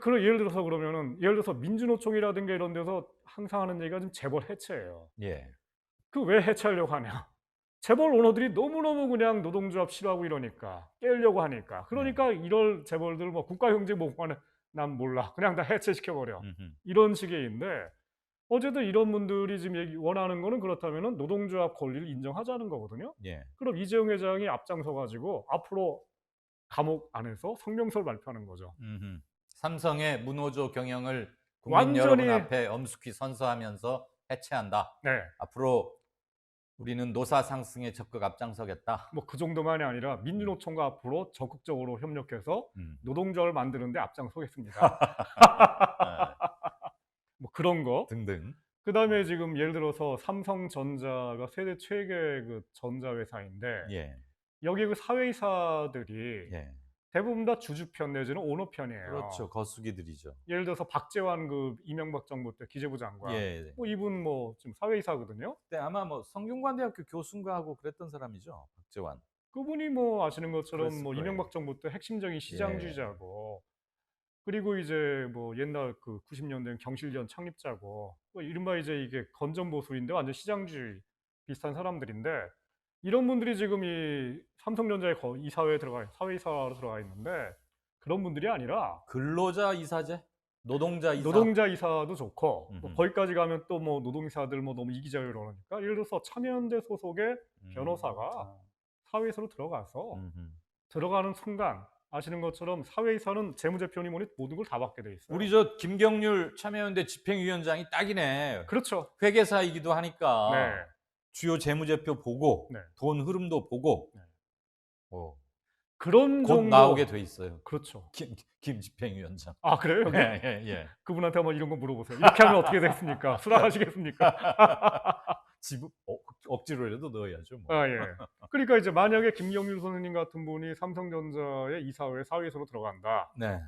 그럼 예를 들어서 민주노총이라든가 이런 데서 항상 하는 얘기가 좀 재벌 해체예요. 예, 그 왜 해체하려고 하냐? 재벌 오너들이 너무너무 그냥 노동조합 싫어하고 이러니까 깨려고 하니까 그러니까 이럴 재벌들 뭐 국가경제보고관에 난 몰라 그냥 다 해체시켜버려 음흠. 이런 식의인데 어쨌든 이런 분들이 지금 원하는 거는 그렇다면은 노동조합 권리를 인정하자는 거거든요. 예, 그럼 이재용 회장이 앞장서 가지고 앞으로 감옥 안에서 성명서를 발표하는 거죠. 음흠. 삼성의 무노조 경영을 국민 완전히 여러분 앞에 엄숙히 선서하면서 해체한다. 네. 앞으로 우리는 노사 상승에 적극 앞장서겠다. 뭐 그 정도만이 아니라 민주노총과 앞으로 적극적으로 협력해서 음. 노동조합을 만드는데 앞장서겠습니다. 네, 뭐 그런 거. 등등. 그다음에 지금 예를 들어서 삼성전자가 세계 최대 그 전자 회사인데 예, 여기 그 사회이사들이 예, 대부분 다 주주편 내지는 오너편이에요. 그렇죠. 거수기들이죠. 예를 들어서 박재환 그 이명박 정부 때 기재부 장관, 예, 뭐 이분 뭐 지금 사회이사거든요. 그때 아마 뭐 성균관대학교 교수인가 하고 그랬던 사람이죠. 박재환. 그분이 뭐 아시는 것처럼 그랬을 뭐 거예요. 이명박 정부 때 핵심적인 예. 시장주의자고, 그리고 이제 뭐 옛날 그 90년대 경실련 창립자고, 뭐 이른바 이제 이게 건전보수인데 완전 시장주의 비슷한 사람들인데 이런 분들이 지금 이 삼성전자의 이사회에 사회이사로 들어가 있는데 그런 분들이 아니라 근로자 이사제, 노동자 이사. 노동자 이사도 좋고 뭐 음흠. 거기까지 가면 또 뭐 노동이사들 뭐 너무 이기적이고 그러니까 예를 들어서 참여연대 소속의 변호사가 사회이사로 들어가서 음흠. 들어가는 순간 아시는 것처럼 사회이사는 재무제표니 뭐니 모든 걸 다 받게 돼 있어요. 우리 저 김경률 참여연대 집행위원장이 딱이네. 그렇죠. 회계사이기도 하니까 네. 주요 재무제표 보고 네. 돈 흐름도 보고 네. 곧 그런 정도 나오게 돼 있어요. 그렇죠. 김 집행위원장. 아 그래요? 여기? 예. 그분한테 한번 이런 거 물어보세요. 이렇게 하면 어떻게 되겠습니까? 수락하시겠습니까? 지분 억지로라도 넣어야죠. 뭐. 아 예. 그러니까 이제 만약에 김경률 선생님 같은 분이 삼성전자의 이사회 사회이사로 들어간다. 네.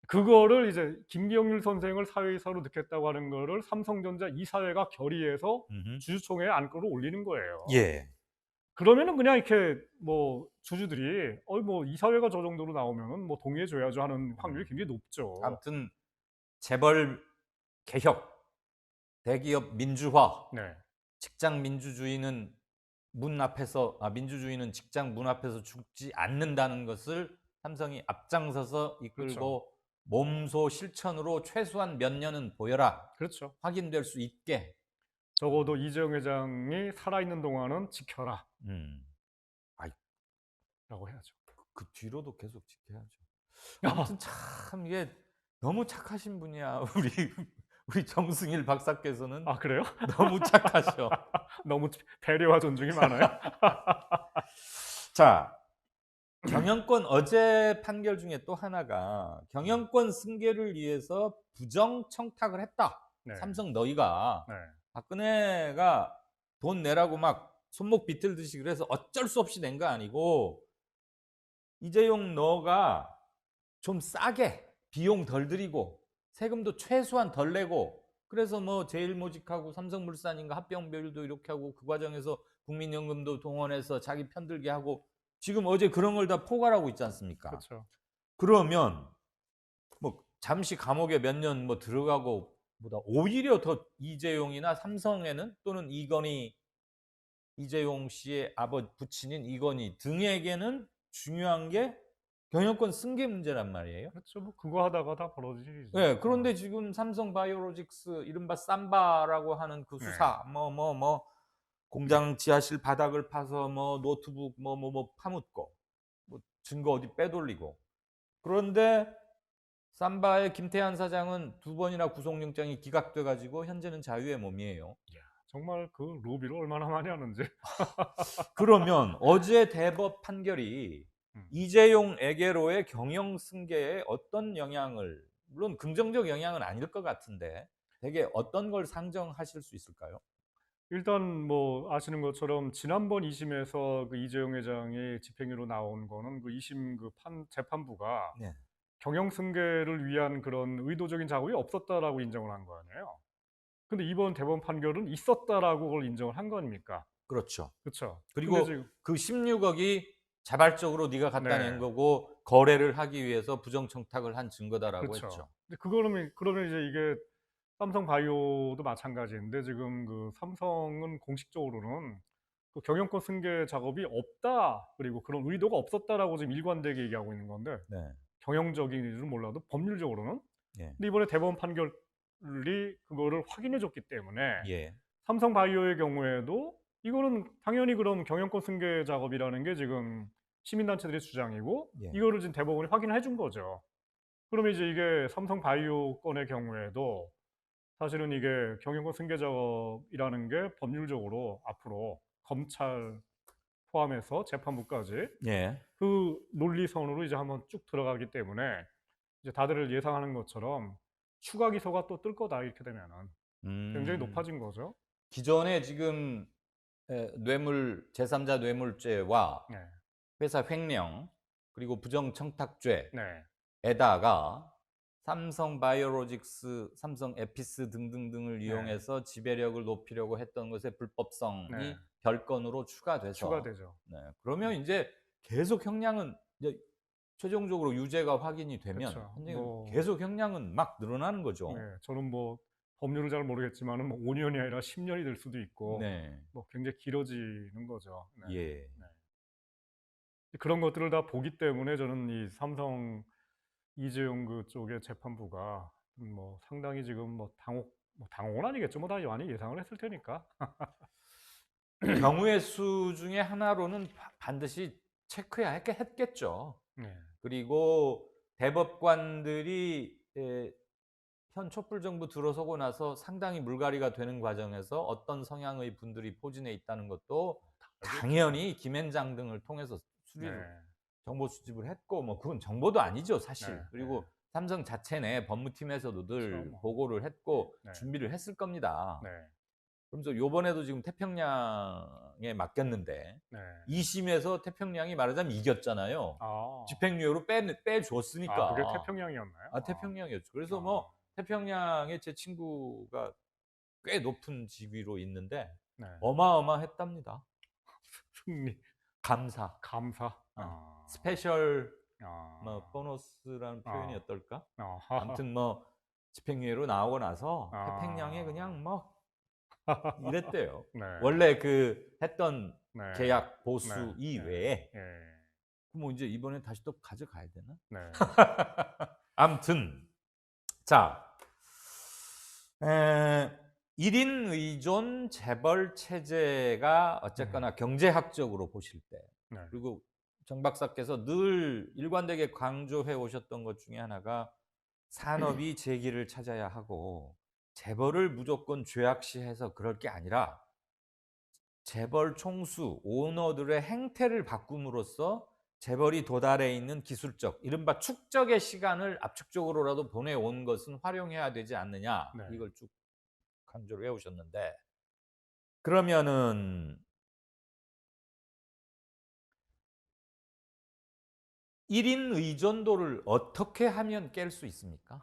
그거를 이제 김경률 선생을 사회이사로 넣겠다고 하는 거를 삼성전자 이사회가 결의해서 음흠. 주주총회에 안건을 올리는 거예요. 예. 그러면은 그냥 이렇게 뭐 주주들이 뭐 이사회가 저 정도로 나오면은 뭐 동의해 줘야죠 하는 확률이 굉장히 높죠. 아무튼 재벌 개혁, 대기업 민주화, 네. 직장 민주주의는 민주주의는 직장 문 앞에서 죽지 않는다는 것을 삼성이 앞장서서 이끌고 그렇죠. 몸소 실천으로 최소한 몇 년은 보여라. 그렇죠. 확인될 수 있게. 적어도 이재용 회장이 살아있는 동안은 지켜라 음. 아이, 라고 해야죠. 그 뒤로도 계속 지켜야죠. 아무튼 참 이게 너무 착하신 분이야. 우리 정승일 박사께서는 아, 그래요? 너무 착하셔. 너무 배려와 존중이 많아요. 자, 경영권 어제 판결 중에 또 하나가 경영권 승계를 위해서 부정 청탁을 했다. 네. 삼성 너희가 네. 박근혜가 돈 내라고 막 손목 비틀듯이 그래서 어쩔 수 없이 낸 거 아니고 이재용 너가 좀 싸게 비용 덜 들이고 세금도 최소한 덜 내고 그래서 뭐 제일모직하고 삼성물산인가 합병별도 이렇게 하고 그 과정에서 국민연금도 동원해서 자기 편들게 하고 지금 어제 그런 걸 다 포괄하고 있지 않습니까? 그렇죠. 그러면 뭐 잠시 감옥에 몇 년 뭐 들어가고 보다 오히려 더 이재용이나 삼성에는 또는 이재용 씨의 부친인 이건희 등에게는 중요한 게 경영권 승계 문제란 말이에요. 그렇죠. 뭐 그거 하다가 다 벌어지죠. 네, 그런데 지금 삼성바이오로직스 이른바 삼바라고 하는 그 네. 수사 공장 지하실 바닥을 파서 뭐 노트북 파묻고 뭐 증거 어디 빼돌리고 그런데 삼바의 김태한 사장은 2번이나 구속영장이 기각돼 가지고 현재는 자유의 몸이에요. 정말 그 로비를 얼마나 많이 하는지. 그러면 어제 대법 판결이 이재용에게로의 경영 승계에 어떤 영향을 물론 긍정적 영향은 아닐 것 같은데 되게 어떤 걸 상정하실 수 있을까요? 일단 뭐 아시는 것처럼 지난번 2심에서 그 이재용 회장이 집행유예로 나온 거는 그 2심 그 재판부가 네. 경영 승계를 위한 그런 의도적인 작업이 없었다라고 인정을 한 거 아니에요. 근데 이번 대법원 판결은 있었다라고 그걸 인정을 한 거 아닙니까? 그렇죠. 그렇죠. 그리고 근데 지금 그 16억이 자발적으로 네가 갖다 네. 낸 거고 거래를 하기 위해서 부정 청탁을 한 증거다라고 그렇죠. 했죠. 근데 그러면 이제 이게 삼성바이오도 마찬가지인데 지금 그 삼성은 공식적으로는 그 경영권 승계 작업이 없다 그리고 그런 의도가 없었다라고 지금 일관되게 얘기하고 있는 건데 네. 경영적인지는 몰라도 법률적으로는 예. 근데 이번에 대법원 판결이 그거를 확인해 줬기 때문에 예. 삼성바이오의 경우에도 이거는 당연히 그럼 경영권 승계 작업이라는 게 지금 시민단체들의 주장이고 예. 이거를 지금 대법원이 확인해 준 거죠. 그러면 이제 이게 삼성바이오 건의 경우에도 사실은 이게 경영권 승계 작업이라는 게 법률적으로 앞으로 검찰 포함해서 재판부까지 예. 그 논리선으로 이제 한번 쭉 들어가기 때문에 이제 다들 예상하는 것처럼 추가 기소가 또 뜰 거다 이렇게 되면은 굉장히 높아진 거죠. 기존에 지금 제3자 뇌물죄와 네, 회사 횡령 그리고 부정 청탁죄에다가 네, 삼성 바이오로직스, 삼성 에피스 등등등을 네, 이용해서 지배력을 높이려고 했던 것의 불법성이 네. 별건으로 추가돼서 추가되죠. 네, 그러면 이제 계속 형량은 이제 최종적으로 유죄가 확인이 되면 그렇죠. 현재 뭐 계속 형량은 막 늘어나는 거죠. 네, 저는 뭐 법률을 잘 모르겠지만은 뭐 5년이 아니라 10년이 될 수도 있고 네. 뭐 굉장히 길어지는 거죠. 네. 예. 네. 그런 것들을 다 보기 때문에 저는 이 삼성 이재용 그 쪽의 재판부가 뭐 상당히 지금 뭐 당혹은 아니겠죠. 뭐 다 많이 예상을 했을 테니까. 경우의 수 중에 하나로는 반드시 체크해야 했겠죠. 네. 그리고 대법관들이 현 촛불 정부 들어서고 나서 상당히 물갈이가 되는 과정에서 어떤 성향의 분들이 포진해 있다는 것도 당연히 김앤장 등을 통해서 네. 정보 수집을 했고 뭐 그건 정보도 아니죠 사실. 네. 그리고 네. 삼성 자체 내 법무팀에서도 늘 그렇죠, 뭐. 보고를 했고 네. 준비를 했을 겁니다. 네. 그러면서 요번에도 지금 태평양에 맡겼는데 네. 2심에서 태평양이 말하자면 이겼잖아요. 아. 집행유예로 빼줬으니까. 아, 그게 태평양이었나요? 태평양이었죠. 그래서 뭐 태평양에 제 친구가 꽤 높은 직위로 있는데 네. 어마어마했답니다. 승리. 감사. 스페셜 뭐 보너스라는 표현이 어떨까? 아무튼 뭐 집행유예로 나오고 나서 태평양에 그냥 뭐 이랬대요. 네. 원래 그 했던 네. 계약 보수 네. 이외에 예. 뭐 이제 이번에 다시 또 가져가야 되나? 네. 아무튼 자, 1인 의존 재벌 체제가 어쨌거나 경제학적으로 보실 때, 네. 그리고 정 박사께서 늘 일관되게 강조해 오셨던 것 중에 하나가 산업이 재기를 찾아야 하고 재벌을 무조건 죄악시해서 그럴 게 아니라 재벌 총수, 오너들의 행태를 바꿈으로써 재벌이 도달해 있는 기술적, 이른바 축적의 시간을 압축적으로라도 보내온 것은 활용해야 되지 않느냐, 네. 이걸 쭉 강조를 해 오셨는데, 그러면은 1인 의존도를 어떻게 하면 깰 수 있습니까?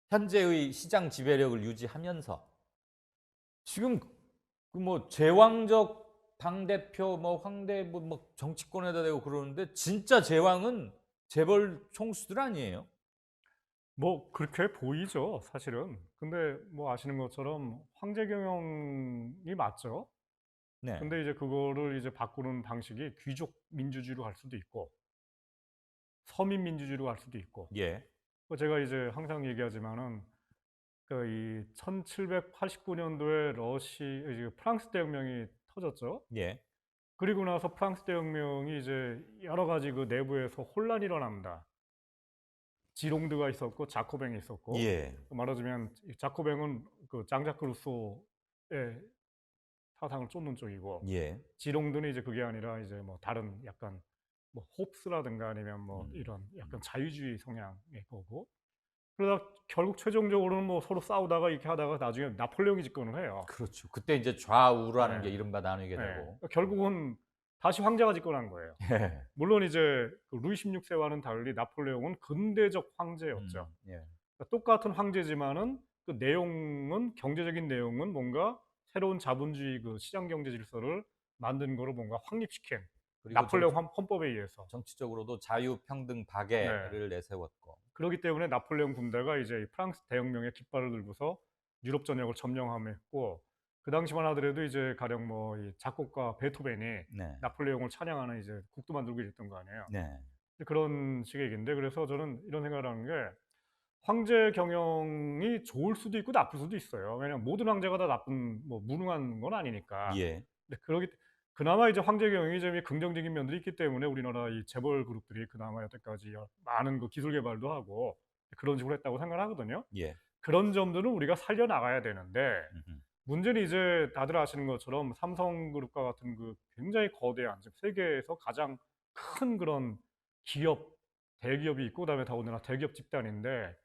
현재의 시장 지배력을 유지하면서. 지금 그 뭐 제왕적 당대표 뭐 황대부 뭐 정치권에다 대고 그러는데, 진짜 제왕은 재벌 총수들 아니에요? 뭐 그렇게 보이죠, 사실은. 근데 뭐 아시는 것처럼 황제 경영이 맞죠. 네. 근데 이제 그거를 이제 바꾸는 방식이 귀족 민주주의로 갈 수도 있고 서민 민주주의로 갈 수도 있고. 예. 제가 이제 항상 얘기하지만은 그 이 1789 년도에 이제 프랑스 대혁명이 터졌죠. 예. 그리고 나서 프랑스 대혁명이 이제 여러 가지 그 내부에서 혼란이 일어납니다. 지롱드가 있었고 자코뱅이 있었고, 예. 말하자면 이 자코뱅은 그 장자크 루소의 사상을 쫓는 쪽이고, 예. 지롱드는 이제 그게 아니라 이제 뭐 다른 약간 뭐 홉스라든가 아니면 뭐 음. 이런 약간 자유주의 성향의 거고, 그러다 결국 최종적으로는 뭐 서로 싸우다가 이렇게 하다가 나중에 나폴레옹이 집권을 해요. 그렇죠. 그때 이제 좌우라는 게 네. 이른바 나뉘게 네. 되고. 결국은 다시 황제가 집권한 거예요. 예. 물론 이제 그 루이 16세와는 달리 나폴레옹은 근대적 황제였죠. 예. 그러니까 똑같은 황제지만은 그 내용은, 경제적인 내용은 뭔가 새로운 자본주의 그 시장 경제 질서를 만든 거를 뭔가 확립시킨 그리고 나폴레옹 헌법에 의해서. 정치적으로도 자유, 평등, 네. 박애를 내세웠고. 그렇기 때문에 나폴레옹 군대가 이제 프랑스 대혁명의 깃발을 들고서 유럽 전역을 점령함했고, 그 당시만 하더라도 이제 가령 뭐 이 작곡가 베토벤이 네. 나폴레옹을 찬양하는 이제 곡도 만들고 이랬던 거 아니에요. 네. 그런 식의 얘기인데, 그래서 저는 이런 생각을 하는 게 황제 경영이 좋을 수도 있고 나쁠 수도 있어요. 왜냐하면 모든 황제가 다 나쁜 뭐 무능한 건 아니니까. 예. 근데 그나마 이제 황제 경영이 좀 긍정적인 면들이 있기 때문에 우리나라 이 재벌 그룹들이 그나마 여태까지 많은 그 기술 개발도 하고 그런 식으로 했다고 생각을 하거든요. 예. 그런 점들은 우리가 살려 나가야 되는데, 음음. 문제는 이제 다들 아시는 것처럼 삼성그룹과 같은 그 굉장히 거대한, 즉 세계에서 가장 큰 그런 기업, 대기업이 있고 그다음에 더군다나 대기업 집단인데,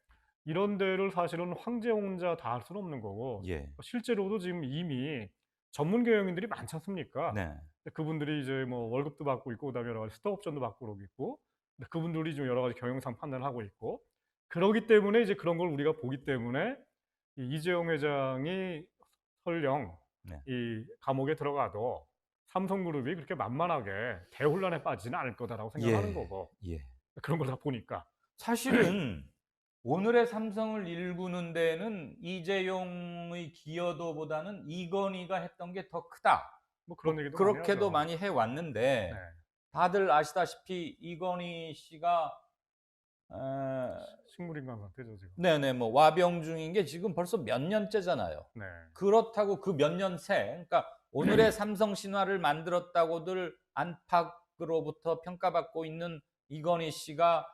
이런 데를 사실은 황제 혼자 다 할 수는 없는 거고, 예. 실제로도 지금 이미 전문 경영인들이 많지 않습니까? 네. 그분들이 이제 뭐 월급도 받고 있고 그다음에 여러 가지 스톡 옵션도 받고 그러고 있고, 근데 그분들이 좀 여러 가지 경영상 판단을 하고 있고, 그러기 때문에 이제 그런 걸 우리가 보기 때문에 이 이재용 회장이 설령 네. 이 감옥에 들어가도 삼성그룹이 그렇게 만만하게 대혼란에 빠지지는 않을 거다라고 생각하는 예. 거고, 예. 그런 걸 다 보니까. 사실은 오늘의 삼성을 일구는 데는 이재용의 기여도보다는 이건희가 했던 게 더 크다. 뭐 그런 얘기도 많이 그렇게도 하죠. 많이 해 왔는데, 네. 다들 아시다시피 이건희 씨가 어 식물인간 상태죠 지금. 네네, 뭐 와병 중인 게 지금 벌써 몇 년째잖아요. 네. 그렇다고 그 몇 년 새, 그러니까 오늘의 삼성 신화를 만들었다고들 안팎으로부터 평가받고 있는 이건희 씨가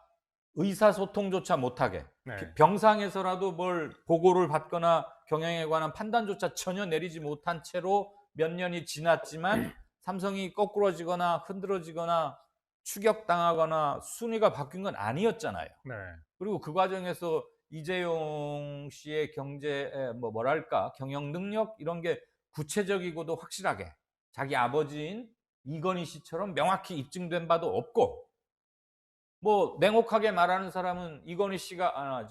의사소통조차 못하게, 네. 병상에서라도 뭘 보고를 받거나 경영에 관한 판단조차 전혀 내리지 못한 채로 몇 년이 지났지만 삼성이 거꾸러지거나 흔들어지거나 추격당하거나 순위가 바뀐 건 아니었잖아요. 네. 그리고 그 과정에서 이재용 씨의 뭐랄까 경영 능력 이런 게 구체적이고도 확실하게 자기 아버지인 이건희 씨처럼 명확히 입증된 바도 없고, 뭐 냉혹하게 말하는 사람은 이건희 씨가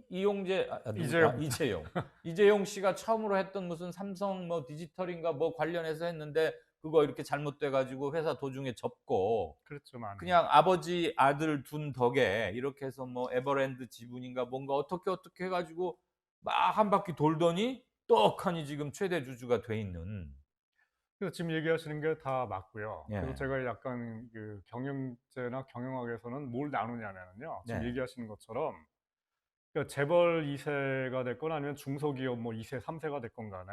이용재 누구야? 이재용. 이재용 씨가 처음으로 했던 무슨 삼성 뭐 디지털인가 뭐 관련해서 했는데 그거 이렇게 잘못돼 가지고 회사 도중에 접고, 그렇죠, 많이. 그냥 아버지 아들 둔 덕에 이렇게 해서 뭐 에버랜드 지분인가 뭔가 어떻게 해 가지고 막 한 바퀴 돌더니 떡하니 지금 최대 주주가 돼 있는. 그래서 지금 얘기하시는 게 다 맞고요. 그래서 예. 제가 약간 그 경영제나 경영학에서는 뭘 나누냐면요. 지금 네. 얘기하시는 것처럼 그러니까 재벌 2세가 됐건 아니면 중소기업 뭐 2세, 3세가 됐건 간에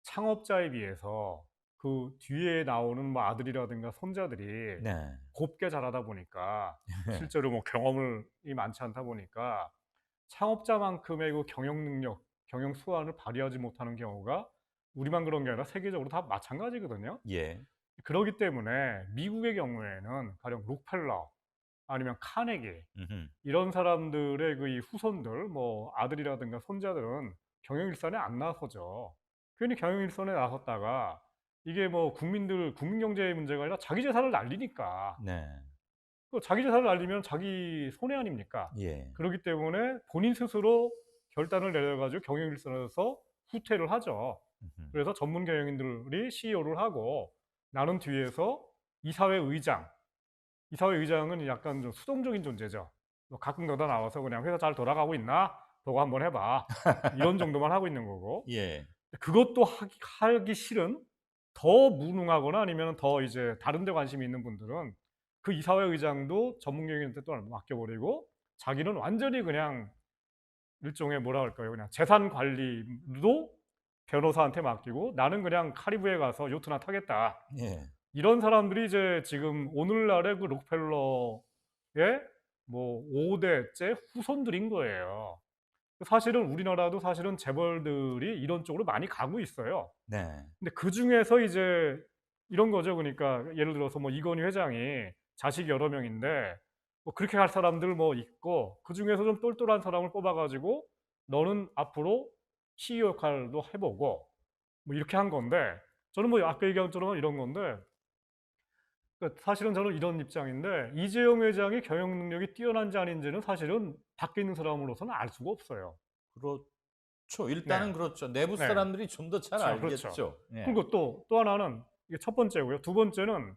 창업자에 비해서 그 뒤에 나오는 뭐 아들이라든가 손자들이 네. 곱게 자라다 보니까 실제로 뭐 경험이 많지 않다 보니까 창업자만큼의 그 경영 능력, 경영 수완을 발휘하지 못하는 경우가 우리만 그런 게 아니라 세계적으로 다 마찬가지거든요. 예. 그러기 때문에 미국의 경우에는 가령 록펠러 아니면 카네기 음흠. 이런 사람들의 그 이 후손들 뭐 아들이라든가 손자들은 경영 일선에 안 나서죠. 괜히 경영 일선에 나섰다가 이게 뭐 국민 경제의 문제가 아니라 자기 재산을 날리니까 네. 그 자기 재산을 날리면 자기 손해 아닙니까? 예. 그렇기 때문에 본인 스스로 결단을 내려 가지고 경영 일선에서 후퇴를 하죠. 음흠. 그래서 전문 경영인들이 CEO를 하고 나는 뒤에서 이사회 의장, 이사회 의장은 약간 좀 수동적인 존재죠. 뭐 가끔 가다 나와서 그냥 "회사 잘 돌아가고 있나? 보고 한번 해 봐." 이런 정도만 하고 있는 거고 예. 그것도 하기 싫은 더 무능하거나 아니면 더 이제 다른 데 관심이 있는 분들은 그 이사회 의장도 전문 경영인한테 또 맡겨 버리고 자기는 완전히 그냥 일종의 뭐라 그럴까요? 그냥 재산 관리도 변호사한테 맡기고 "나는 그냥 카리브해 가서 요트나 타겠다." 예. 이런 사람들이 이제 지금 오늘날의 그 록펠러의 뭐 5 대째 후손들인 거예요. 사실은 우리나라도 사실은 재벌들이 이런 쪽으로 많이 가고 있어요. 네. 근데 그중에서 이제 이런 거죠. 그러니까 예를 들어서 뭐 이건희 회장이 자식이 여러 명인데 뭐 그렇게 갈 사람들 뭐 있고 그중에서 좀 똘똘한 사람을 뽑아 가지고 "너는 앞으로 CEO 역할도 해 보고." 뭐 이렇게 한 건데 저는 뭐 아까 얘기한 것처럼 이런 건데 그러니까 사실은 저는 이런 입장인데 이재용 회장이 경영 능력이 뛰어난지 아닌지는 사실은 밖에 있는 사람으로서는 알 수가 없어요. 그렇죠. 일단은 네. 그렇죠. 내부 네. 사람들이 좀 더 잘 자 그렇죠. 알겠죠. 예. 그리고 또 하나는 이게 첫 번째고요. 두 번째는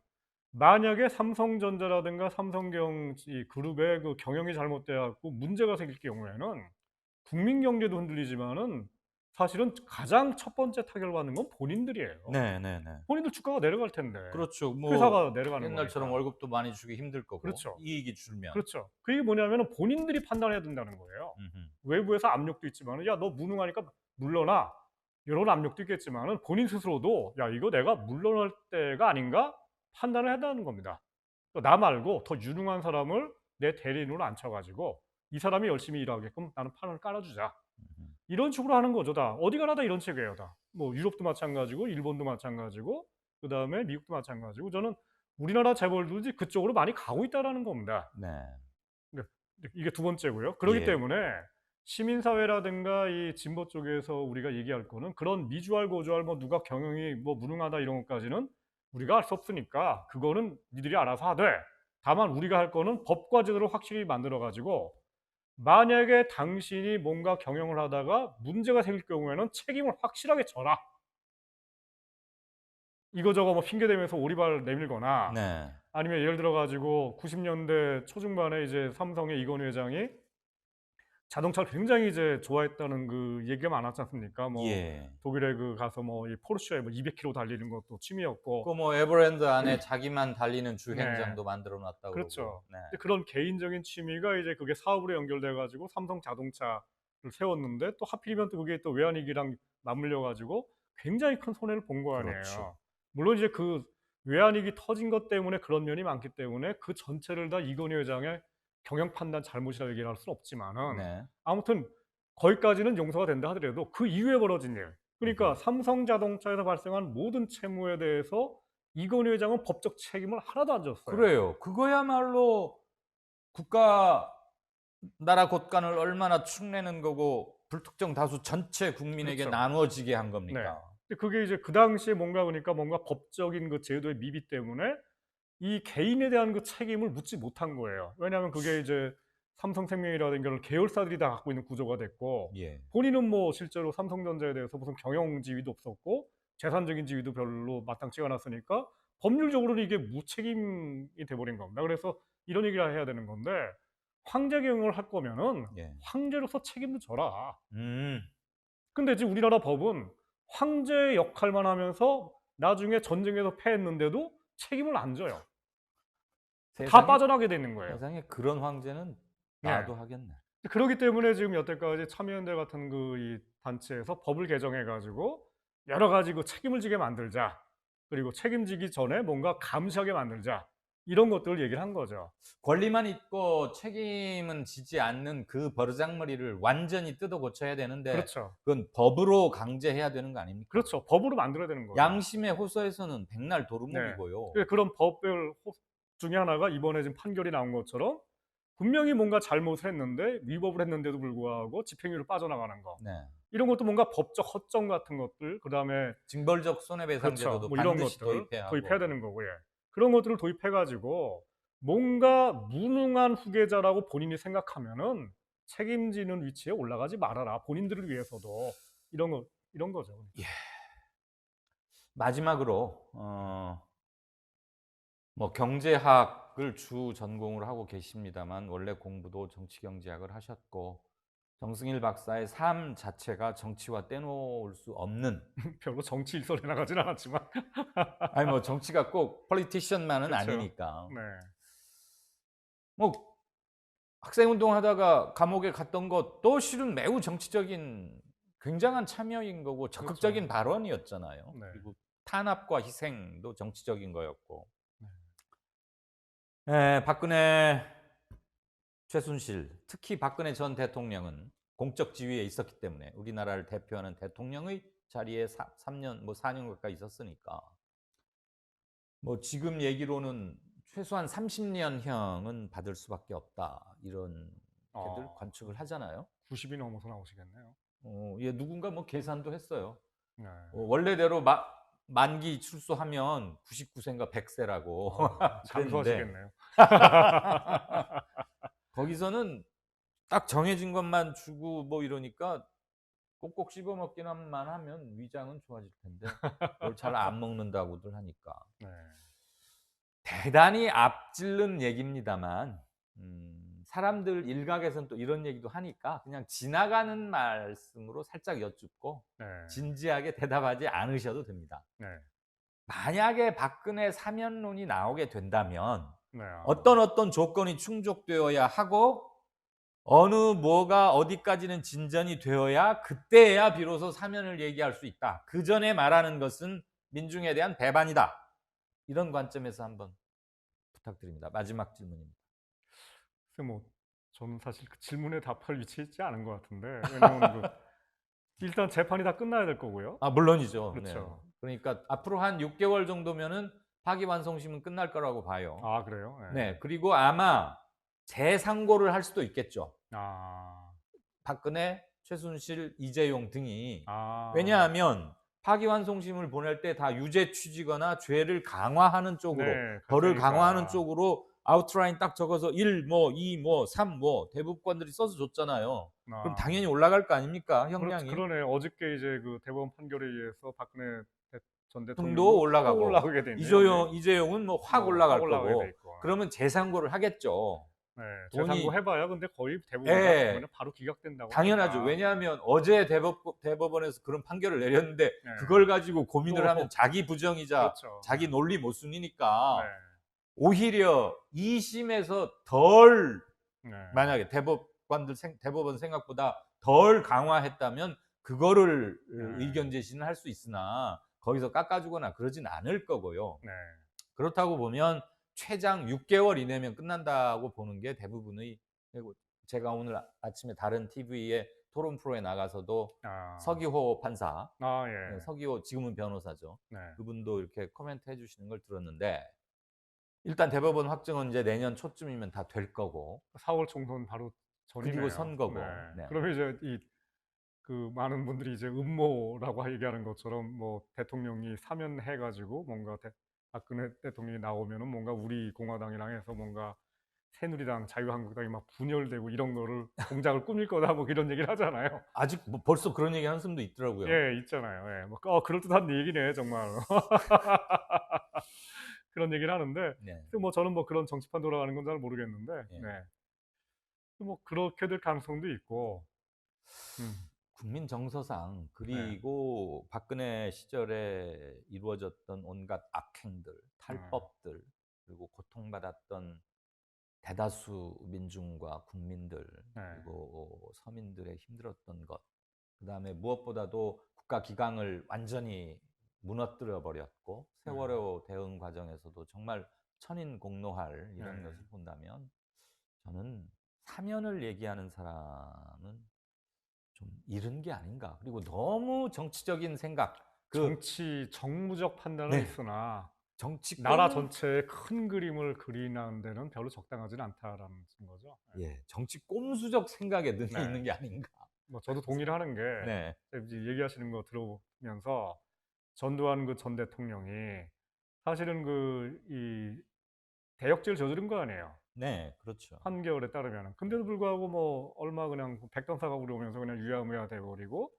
만약에 삼성전자라든가 삼성경 이 그룹의 그 경영이 잘못돼 갖고 문제가 생길 경우에는 국민 경제도 흔들리지만은 사실은 가장 첫 번째 타격을 받는 건 본인들이에요. 네네네. 본인들 주가가 내려갈 텐데 그렇죠. 뭐 회사가 내려가는 옛날처럼 거니까. 월급도 많이 주기 힘들 거고 그렇죠. 이익이 줄면. 그렇죠. 그게 뭐냐면은 본인들이 판단해야 된다는 거예요. 음흠. 외부에서 압력도 있지만은 "야 너 무능하니까 물러나." 요런 압력도 있겠지만은 본인 스스로도 '야 이거 내가 물러날 때가 아닌가?' 판단을 해야 한다는 겁니다. 또 나 말고 더 유능한 사람을 내 대리인으로 앉혀 가지고 "이 사람이 열심히 일하게끔 나는 판을 깔아 주자." 음흠. 이런 식으로 하는 거죠 다. 어디 가나 다 이런 식이에요 다. 뭐 유럽도 마찬가지고 일본도 마찬가지고 그다음에 미국도 마찬가지고 저는 우리나라 재벌들이 그쪽으로 많이 가고 있다라는 겁니다. 네. 네. 이게 두 번째고요. 그러기 예. 때문에 시민사회라든가 이 진보 쪽에서 우리가 얘기할 거는 그런 미주알 고주알 뭐 누가 경영이 뭐 무능하다 이런 것까지는 우리가 알 수 없으니까 그거는 니들이 알아서 하되 다만 우리가 할 거는 법과 제도를 확실히 만들어 가지고 만약에 당신이 뭔가 경영을 하다가 문제가 생길 경우에는 책임을 확실하게 져라. 이거저거 뭐 핑계 대면서 오리발 내밀거나 네. 아니면 예를 들어 가지고 90 년대 초중반에 이제 삼성의 이건희 회장이 자동차를 굉장히 이제 좋아했다는 그 얘기가 많았지 않습니까? 뭐 예. 독일에 그 가서 뭐 이 포르쉐 뭐 200km 달리는 것도 취미였고 그 뭐 에버랜드 안에 자기만 달리는 네. 주행장도 만들어 놨다 그러고. 그렇죠. 네. 근데 그런 개인적인 취미가 이제 그게 사업으로 연결돼 가지고 삼성 자동차를 세웠는데 또 하필이면 또 그게 또 외환위기랑 맞물려 가지고 굉장히 큰 손해를 본 거 그렇죠. 아니에요. 물론 이제 그 외환위기 터진 것 때문에 그런 면이 많기 때문에 그 전체를 다 이건희 회장의 경영 판단 잘못이라고 얘기를 할 수는 없지만은 네. 아무튼 거기까지는 용서가 된다 하더라도 그 이후에 벌어진 일 그러니까 음흠. 삼성자동차에서 발생한 모든 채무에 대해서 이건희 회장은 법적 책임을 하나도 안 졌어요. 그래요. 그거야말로 국가 나라 곳간을 얼마나 축내는 거고 불특정 다수 전체 국민에게 그렇죠. 나누어지게 한 네. 겁니까? 근데 그게 이제 그 당시에 뭔가 그러니까 뭔가 법적인 그 제도의 미비 때문에 이 개인에 대한 그 책임을 묻지 못한 거예요. 왜냐하면 그게 이제 삼성생명이라든가 이런 계열사들이 다 갖고 있는 구조가 됐고 예. 본인은 뭐 실제로 삼성전자에 대해서 무슨 경영 지위도 없었고 재산적인 지위도 별로 마땅치가 않았으니까 법률적으로는 이게 무책임이 돼 버린 겁니다. 그래서 이런 얘기를 해야 되는 건데 황제 경영을 할 거면은 예. 황제로서 책임도 져라. 음. 근데 지금 우리나라 법은 황제 역할만 하면서 나중에 전쟁에서 패했는데도 책임을 안 져요. 다 세상에 빠져나게 되는 거예요. 세상에 그런 황제는 네. 나도 하겠네. 그렇기 때문에 지금 여태까지 참여연대 같은 그 이 단체에서 법을 개정해 가지고 여러 가지 그 책임을 지게 만들자. 그리고 책임지기 전에 뭔가 감시하게 만들자. 이런 것들을 얘기를 한 거죠. 권리만 있고 책임은 지지 않는 그 버르장머리를 완전히 뜯어 고쳐야 되는데 그렇죠. 그건 법으로 강제해야 되는 거 아닙니까? 그렇죠. 법으로 만들어야 되는 거죠. 양심의 호소에서는 백날 네. 도루묵이고요. 그런 법을 중에 하나가 이번에 지금 판결이 나온 것처럼 분명히 뭔가 잘못을 했는데 위법을 했는데도 불구하고 집행유예로 빠져나가는 거. 네. 이런 것도 뭔가 법적 허점 같은 것들, 그다음에 징벌적 손해배상제도도 그렇죠. 뭐 이런 반드시 것들을 도입해야 도입해야 하고. 되는 거고, 예. 그런 것들을 도입해 가지고 뭔가 무능한 후계자라고 본인이 생각하면은 책임지는 위치에 올라가지 말아라. 본인들을 위해서도. 이런 거죠. 예. 마지막으로 뭐 경제학을 주 전공을 하고 계십니다만 원래 공부도 정치경제학을 하셨고 정승일 박사의 삶 자체가 정치와 떼놓을 수 없는, 별로 정치 일설에 나가진 않았지만. 아니 뭐 정치가 꼭 폴리티션만은 그렇죠. 아니니까 네. 뭐 학생 운동하다가 감옥에 갔던 것도 실은 매우 정치적인 굉장한 참여인 거고 적극적인 그렇죠. 발언이었잖아요. 네. 그리고 탄압과 희생도 정치적인 거였고. 네. 박근혜, 최순실, 특히 박근혜 전 대통령은 공적 지위에 있었기 때문에 우리나라를 대표하는 대통령의 자리에 3년, 뭐 4년 가까이 있었으니까 뭐 지금 얘기로는 최소한 30년형은 받을 수밖에 없다 이런 걔들 관측을 하잖아요. 90이 넘어서 나오시겠네요. 예, 누군가 뭐 계산도 했어요. 네. 원래대로 만기 출소하면 99세인가 100세라고 그랬는데 잠수하시겠네요. 거기서는 딱 정해진 것만 주고 뭐 이러니까 꼭꼭 씹어 먹기만 하면 위장은 좋아질 텐데 그걸 잘 안 먹는다고들 하니까 네. 대단히 앞질른 얘기입니다만 사람들 일각에서는 또 이런 얘기도 하니까 그냥 지나가는 말씀으로 살짝 여쭙고 네. 진지하게 대답하지 않으셔도 됩니다. 네. 만약에 박근혜 사면론이 나오게 된다면 네. 어떤 조건이 충족되어야 하고 어느 뭐가 어디까지는 진전이 되어야 그때야 비로소 사면을 얘기할 수 있다. 그 전에 말하는 것은 민중에 대한 배반이다. 이런 관점에서 한번 부탁드립니다. 마지막 질문입니다. 글쎄 뭐 저는 사실 그 질문에 답할 위치에 있지 않은 것 같은데, 왜냐면 일단 재판이 다 끝나야 될 거고요. 물론이죠. 그렇죠. 네. 그러니까 앞으로 한 6개월 정도면은 파기환송심은 끝날 거라고 봐요. 아, 그래요? 네. 그리고 아마 재상고를 할 수도 있겠죠. 아. 박근혜, 최순실, 이재용 등이. 아. 왜냐하면 파기환송심을 보낼 때 다 유죄 취지거나 죄를 강화하는 쪽으로, 네. 벌을 그러니까. 강화하는 쪽으로 아웃라인 딱 적어서 1 뭐 2 뭐 3 뭐 대법관들이 써서 줬잖아요. 그럼 당연히 올라갈 거 아닙니까? 형량이. 그러네. 어저께 이제 그 대법원 판결에 의해서 박근혜 전 등도 대통령도 또 올라가고 올라가게 되네요. 이재용은 뭐 확 확 올라갈 올라가게 돼 거고. 있고. 그러면 재상고를 하겠죠. 네. 돈이. 재상고 해봐야 근데 거의 대부분 예. 보면은 바로 기각된다고 당연하죠. 하니까. 왜냐하면 어제 대법원에서 그런 판결을 내렸는데 네. 그걸 가지고 고민을 또 하면 자기 부정이자 그렇죠. 자기 논리 모순이니까 네. 오히려 2심에서 덜, 네. 만약에 대법원 생각보다 덜 강화했다면 그거를 네. 의견 제시는 할 수 있으나 거기서 깎아주거나 그러진 않을 거고요. 네. 그렇다고 보면 최장 6개월 이내면 끝난다고 보는 게 대부분의, 그리고 제가 오늘 아침에 다른 TV에 토론 프로에 나가서도 서기호 판사, 예. 서기호 지금은 변호사죠. 네. 그분도 이렇게 코멘트 해주시는 걸 들었는데 일단 대법원 확정은 이제 내년 초쯤이면 다 될 거고 4월 총선 바로 전이네요. 그리고 선거고. 네. 네. 그러면 이제 그 많은 분들이 이제 음모라고 얘기하는 것처럼 뭐 대통령이 사면해 가지고 뭔가 박근혜 대통령이 나오면은 뭔가 우리 공화당이랑 해서 뭔가 새누리당, 자유한국당이 막 분열되고 이런 거를 공작을 꾸밀 거다 뭐 이런 얘기를 하잖아요. 아직 뭐 벌써 그런 얘기 하는 사람도 있더라고요. 예, 있잖아요. 예. 뭐 그럴듯한 얘기네 정말. 그런 얘기를 하는데 네. 뭐 저는 뭐 그런 정치판 돌아가는 건 잘 모르겠는데 예. 네. 뭐 그렇게 될 가능성도 있고. 국민 정서상 네. 그리고 박근혜 시절에 이루어졌던 온갖 악행들, 탈법들, 그리고 고통받았던 대다수 민중과 국민들, 네. 그리고 서민들의 힘들었던 것, 그다음에 무엇보다도 국가 기강을 완전히 무너뜨려 버렸고 세월호 대응 과정에서도 정말 천인공노할 이런 네. 것을 본다면 저는 사면을 얘기하는 사람은 좀 이른 게 아닌가. 그리고 너무 정치적인 생각, 정치 정무적 판단은 네, 있으나 정치 나라 꼼, 전체의 큰 그림을 그리는 데는 별로 적당하지는 않다라는 거죠. 예, 정치 꼼수적 생각에 능해 네. 있는 게 아닌가. 뭐 저도 동의를 하는 게 네, 이제 얘기하시는 거 들어보면서 전두환 그 전 대통령이 사실은 그 이 대역죄를 저지른 거 아니에요. 네, 그렇죠. 판결에 따르면은. 근데도 불구하고 뭐 얼마 그냥 백단사가 우려오면서 그냥 유야무야 돼 버리고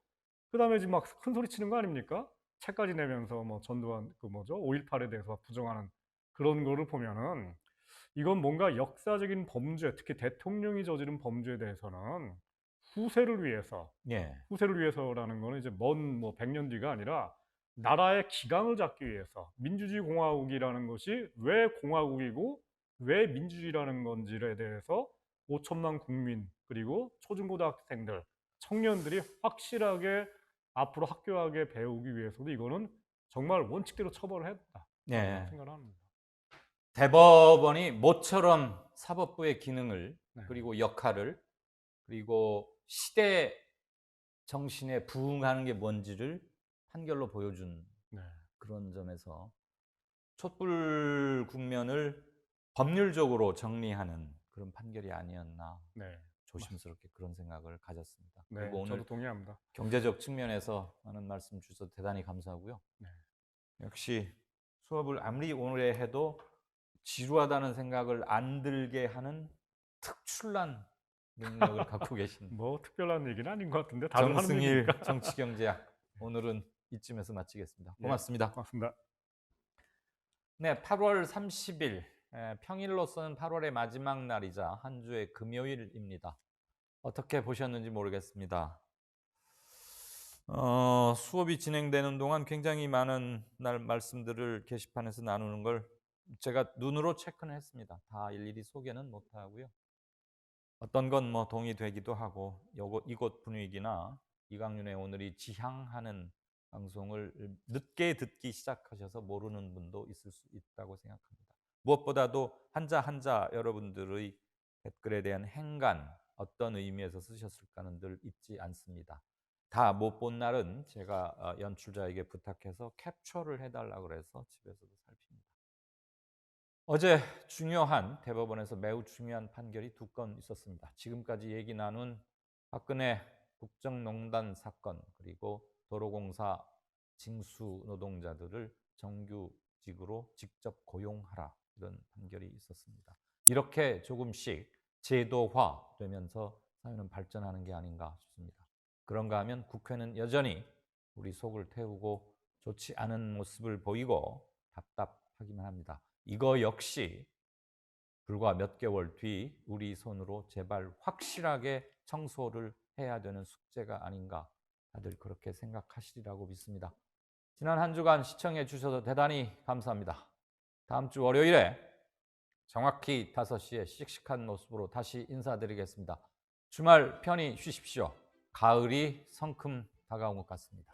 그다음에 지금 막 큰 소리 치는 거 아닙니까? 책까지 내면서 뭐 전두환 그 뭐죠? 5.18에 대해서 부정하는 그런 거를 보면은 이건 뭔가 역사적인 범죄, 특히 대통령이 저지른 범죄에 대해서는 후세를 위해서, 예, 후세를 위해서라는 거는 이제 먼 뭐 100년 뒤가 아니라 나라의 기강을 잡기 위해서 민주주의 공화국이라는 것이 왜 공화국이고 왜 민주주의라는 건지에 대해서 5천만 국민 그리고 초중고등학생들, 청년들이 확실하게 앞으로 학교하게 배우기 위해서도 이거는 정말 원칙대로 처벌을 해야 된다라고 예. 생각을 합니다. 대법원이 모처럼 사법부의 기능을 네. 그리고 역할을 그리고 시대 정신에 부응하는 게 뭔지를 판결로 보여준 네. 그런 점에서 촛불 국면을 법률적으로 정리하는 그런 판결이 아니었나 네. 조심스럽게 그런 생각을 가졌습니다. 네. 그리고 오늘 저도 동의합니다. 경제적 측면에서 많은 말씀 주셔서 대단히 감사하고요. 네. 역시 수업을 아무리 오래 해도 지루하다는 생각을 안 들게 하는 특출난 능력을 갖고 계신 뭐 특별한 얘기는 아닌 것 같은데 다들 하는 정승일 얘기니까. 정치경제학, 오늘은 이쯤에서 마치겠습니다. 예. 고맙습니다. 고맙습니다. 네, 8월 30일, 평일로서는 8월의 마지막 날이자 한 주의 금요일입니다. 어떻게 보셨는지 모르겠습니다. 수업이 진행되는 동안 굉장히 많은 말씀들을 게시판에서 나누는 걸 제가 눈으로 체크는 했습니다. 다 일일이 소개는 못하고요. 어떤 건 뭐 동의되기도 하고 이곳 분위기나 이강윤의 오늘이 지향하는 방송을 늦게 듣기 시작하셔서 모르는 분도 있을 수 있다고 생각합니다. 무엇보다도 한자 한자 여러분들의 댓글에 대한 행간, 어떤 의미에서 쓰셨을까는 늘 잊지 않습니다. 다 못 본 날은 제가 연출자에게 부탁해서 캡처를 해달라고 그래서 집에서도 살핍니다. 어제 중요한 대법원에서 매우 중요한 판결이 2건 있었습니다. 지금까지 얘기 나눈 박근혜 국정농단 사건 그리고 도로공사 징수 노동자들을 정규직으로 직접 고용하라, 이런 판결이 있었습니다. 이렇게 조금씩 제도화되면서 사회는 발전하는 게 아닌가 싶습니다. 그런가 하면 국회는 여전히 우리 속을 태우고 좋지 않은 모습을 보이고 답답하기만 합니다. 이거 역시 불과 몇 개월 뒤 우리 손으로 제발 확실하게 청소를 해야 되는 숙제가 아닌가, 다들 그렇게 생각하시리라고 믿습니다. 지난 한 주간 시청해 주셔서 대단히 감사합니다. 다음 주 월요일에 정확히 5시에 씩씩한 모습으로 다시 인사드리겠습니다. 주말 편히 쉬십시오. 가을이 성큼 다가온 것 같습니다.